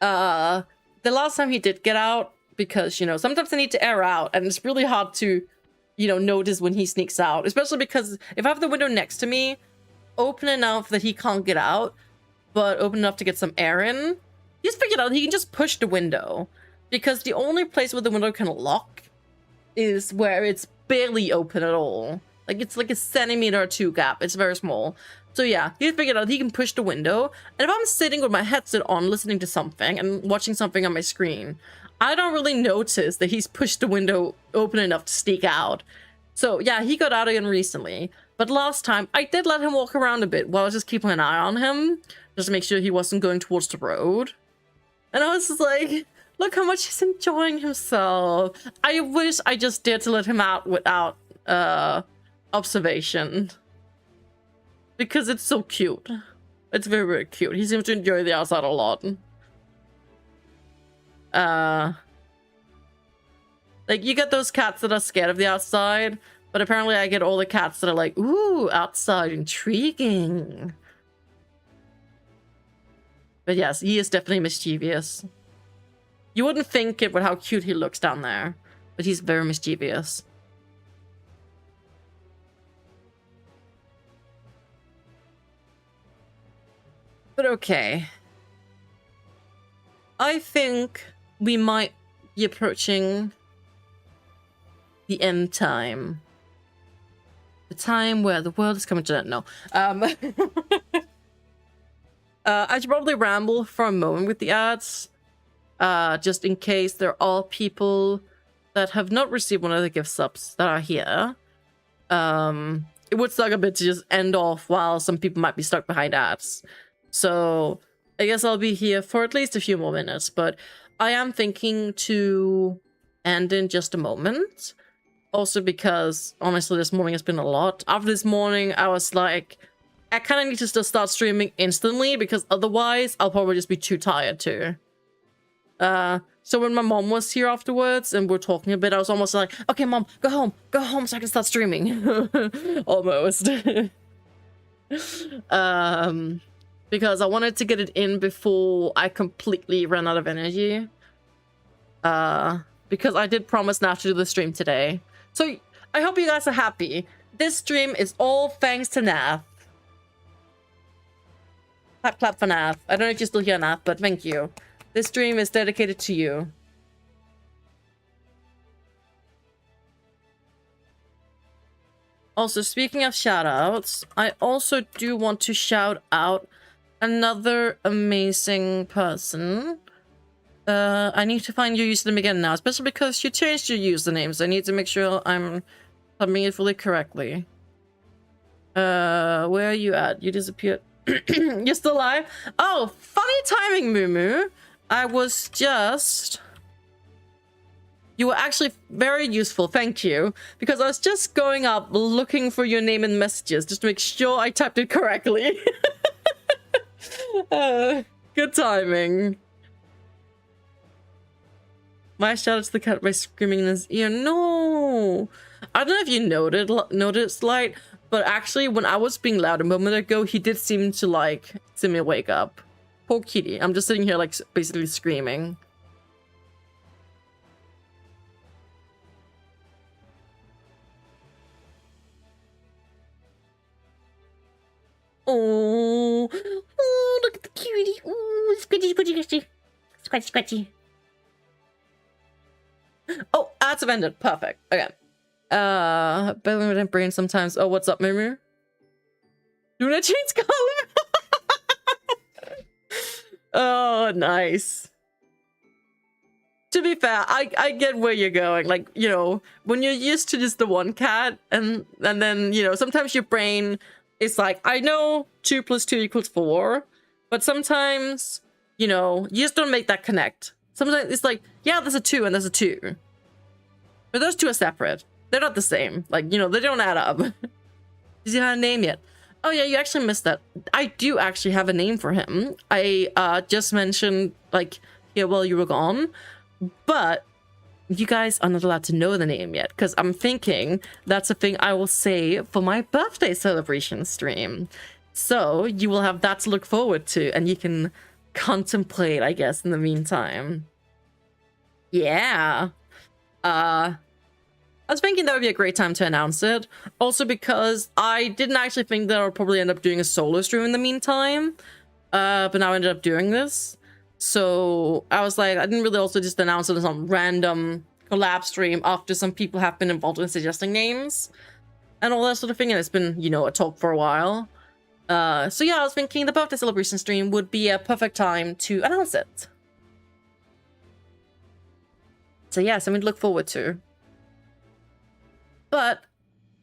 The last time he did get out, because, you know, sometimes I need to air out and it's really hard to, you know, notice when he sneaks out, especially because if I have the window next to me, open enough that he can't get out, but open enough to get some air in, he's figured out he can just push the window, because the only place where the window can lock is where it's barely open at all. Like, it's like a centimeter or two gap. It's very small. So yeah, he figured out he can push the window, and if I'm sitting with my headset on listening to something and watching something on my screen, I don't really notice that he's pushed the window open enough to sneak out. So yeah, he got out again recently. But last time, I did let him walk around a bit while I was just keeping an eye on him, just to make sure he wasn't going towards the road. And I was just like, look how much he's enjoying himself. I wish I just dared to let him out without observation. Because it's so cute. It's very, very cute. He seems to enjoy the outside a lot. Like, you get those cats that are scared of the outside, but apparently I get all the cats that are like, ooh, outside, intriguing. But yes, he is definitely mischievous. You wouldn't think it with how cute he looks down there, but he's very mischievous. But okay. I think we might be approaching the end time. The time where the world is coming to an end. No. I should probably ramble for a moment with the ads. Just in case there are people that have not received one of the gift subs that are here. It would suck a bit to just end off while some people might be stuck behind ads. So I guess I'll be here for at least a few more minutes, but I am thinking to end in just a moment. Also because, honestly, this morning has been a lot. After this morning, I was like, I kind of need to just start streaming instantly because otherwise I'll probably just be too tired too. So when my mom was here afterwards and we're talking a bit, I was almost like, okay, mom, go home so I can start streaming. Almost. because I wanted to get it in before I completely ran out of energy. Because I did promise not to do the stream today. So I hope you guys are happy. This stream is all thanks to Nav. Clap, clap for Nav. I don't know if you're still here, Nav, but thank you. This stream is dedicated to you. Also, speaking of shout-outs, I also do want to shout out another amazing person. I need to find your username again now, especially because you changed your usernames. I need to make sure I'm typing it fully correctly. Where are you at? You disappeared. You're still alive? Oh, funny timing, Mumu. I was just... You were actually very useful, thank you. Because I was just going up looking for your name in messages just to make sure I typed it correctly. Good timing. My shout out to the cat by screaming in his ear. No! I don't know if you noticed, Light, but actually when I was being loud a moment ago, he did seem to like, see me wake up. Poor kitty. I'm just sitting here like basically screaming. Oh, look at the cutie. Ooh, squidgy, squidgy, squidgy. Scratchy, scratchy. Oh, ads have ended. Perfect. Okay. Belly with brain sometimes. Oh, what's up, Mumu? Luna change color. Oh, nice. To be fair, I get where you're going. Like, you know, when you're used to just the one cat, and then, you know, sometimes your brain is like, I know 2 + 2 = 4, but sometimes, you know, you just don't make that connect. Sometimes it's like, yeah, there's a 2 and there's a 2. But those two are separate. They're not the same. Like, you know, they don't add up. Does he have a name yet? Oh yeah, you actually missed that. I do actually have a name for him. I just mentioned, like, here while you were gone. But you guys are not allowed to know the name yet, because I'm thinking that's a thing I will say for my birthday celebration stream. So you will have that to look forward to, and you can contemplate, I guess, in the meantime. Yeah. I was thinking that would be a great time to announce it. Also because I didn't actually think that I would probably end up doing a solo stream in the meantime. But now I ended up doing this. So I was like, I didn't really also just announce it as some random collab stream after some people have been involved in suggesting names and all that sort of thing. And it's been, you know, a talk for a while. So yeah, I was thinking the birthday celebration stream would be a perfect time to announce it. So yeah, something to look forward to. But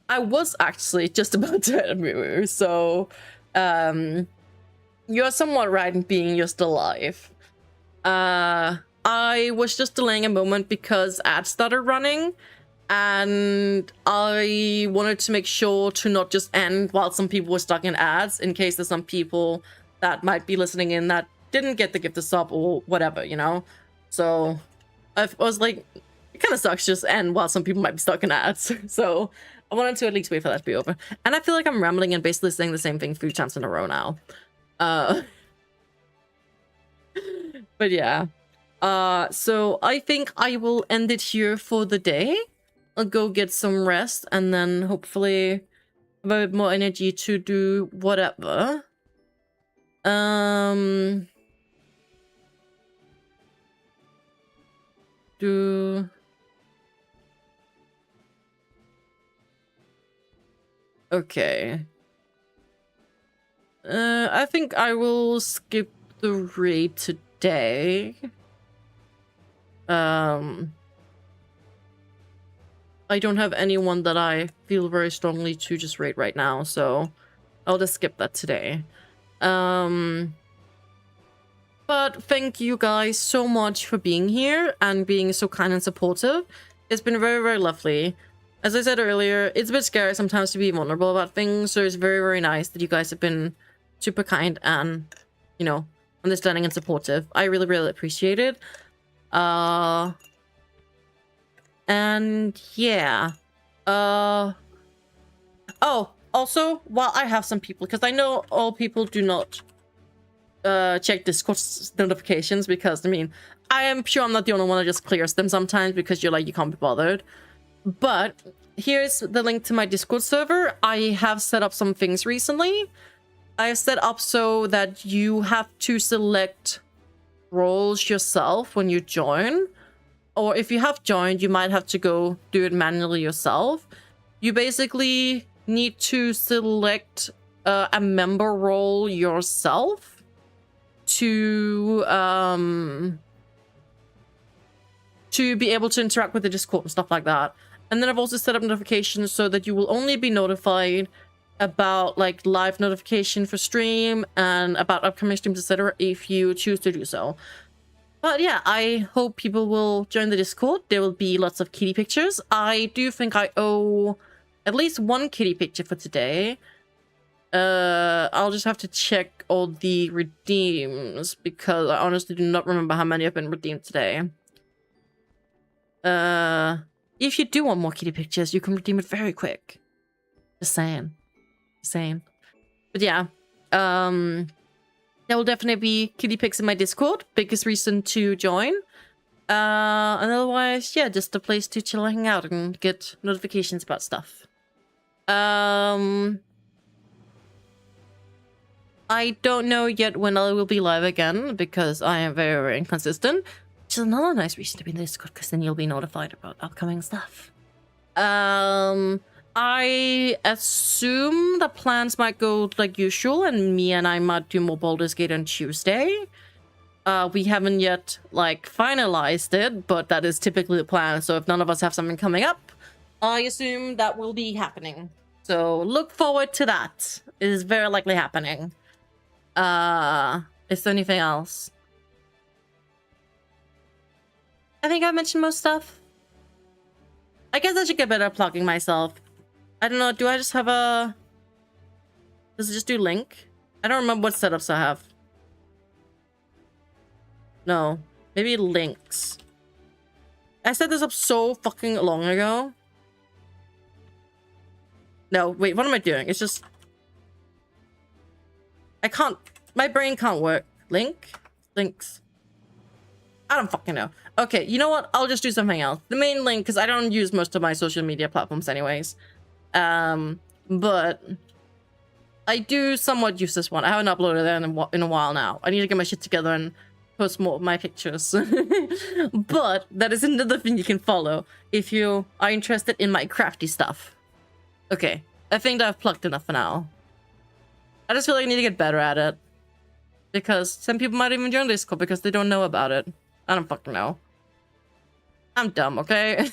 I was actually just about to move, so you're somewhat right in being just alive. I was just delaying a moment because ads started running, and I wanted to make sure to not just end while some people were stuck in ads, in case there's some people that might be listening in that didn't get the gift of sub or whatever, you know? So I was like, it kind of sucks just end while some people might be stuck in ads. So I wanted to at least wait for that to be over. And I feel like I'm rambling and basically saying the same thing 3 times in a row now. But yeah. So I think I will end it here for the day. I'll go get some rest and then hopefully have a bit more energy to do whatever. Okay. I think I will skip the raid today. I don't have anyone that I feel very strongly to just raid right now, so I'll just skip that today. But thank you guys so much for being here and being so kind and supportive. It's been very, very lovely. As I said earlier, it's a bit scary sometimes to be vulnerable about things, so it's very, very nice that you guys have been super kind and, you know, understanding and supportive. I really, really appreciate it. And yeah. Oh, also, while I have some people, because I know all people do not check Discord notifications, because I mean, I am sure I'm not the only one that just clears them sometimes because you're like, you can't be bothered. But here's the link to my Discord server. I have set up some things recently. I've set up so that you have to select roles yourself when you join. Or if you have joined, you might have to go do it manually yourself. You basically need to select a member role yourself to be able to interact with the Discord and stuff like that. And then I've also set up notifications so that you will only be notified about like live notification for stream and about upcoming streams, etc. if you choose to do so. But yeah, I hope people will join the Discord. There will be lots of kitty pictures. I do think I owe at least one kitty picture for today. I'll just have to check all the redeems because I honestly do not remember how many have been redeemed today. If you do want more kitty pictures, you can redeem it very quick. Just saying. But yeah, there will definitely be kitty pics in my Discord. Biggest reason to join. And otherwise, yeah, just a place to chill and hang out and get notifications about stuff. I don't know yet when I will be live again because I am very, very inconsistent. Which is another nice reason to be in the Discord, because then you'll be notified about upcoming stuff. I assume the plans might go like usual, and me and I might do more Baldur's Gate on Tuesday. We haven't yet like finalized it, but that is typically the plan. So if none of us have something coming up, I assume that will be happening. So look forward to that. It is very likely happening. Is there anything else? I think I mentioned most stuff. I guess I should get better at plugging myself. I don't know, do I just have a... Does it just do link? I don't remember what setups I have. No. Maybe links. I set this up so fucking long ago. No, wait, what am I doing? It's just... I can't... My brain can't work. Link? Links. I don't fucking know. Okay, you know what? I'll just do something else. The main link, because I don't use most of my social media platforms anyways. But I do somewhat use this one. I haven't uploaded it in a while now. I need to get my shit together and post more of my pictures. But that is another thing you can follow if you are interested in my crafty stuff. Okay, I think that I've plugged enough for now. I just feel like I need to get better at it. Because some people might even join Discord because they don't know about it. I don't fucking know. I'm dumb, okay?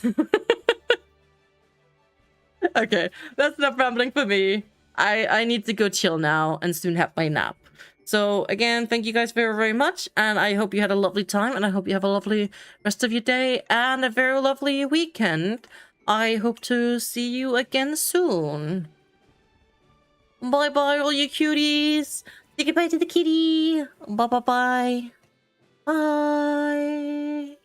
Okay, that's enough rambling for me. I need to go chill now and soon have my nap. So again, thank you guys very, very much. And I hope you had a lovely time. And I hope you have a lovely rest of your day and a very lovely weekend. I hope to see you again soon. Bye-bye, all you cuties. Say goodbye to the kitty. Bye-bye-bye. Bye.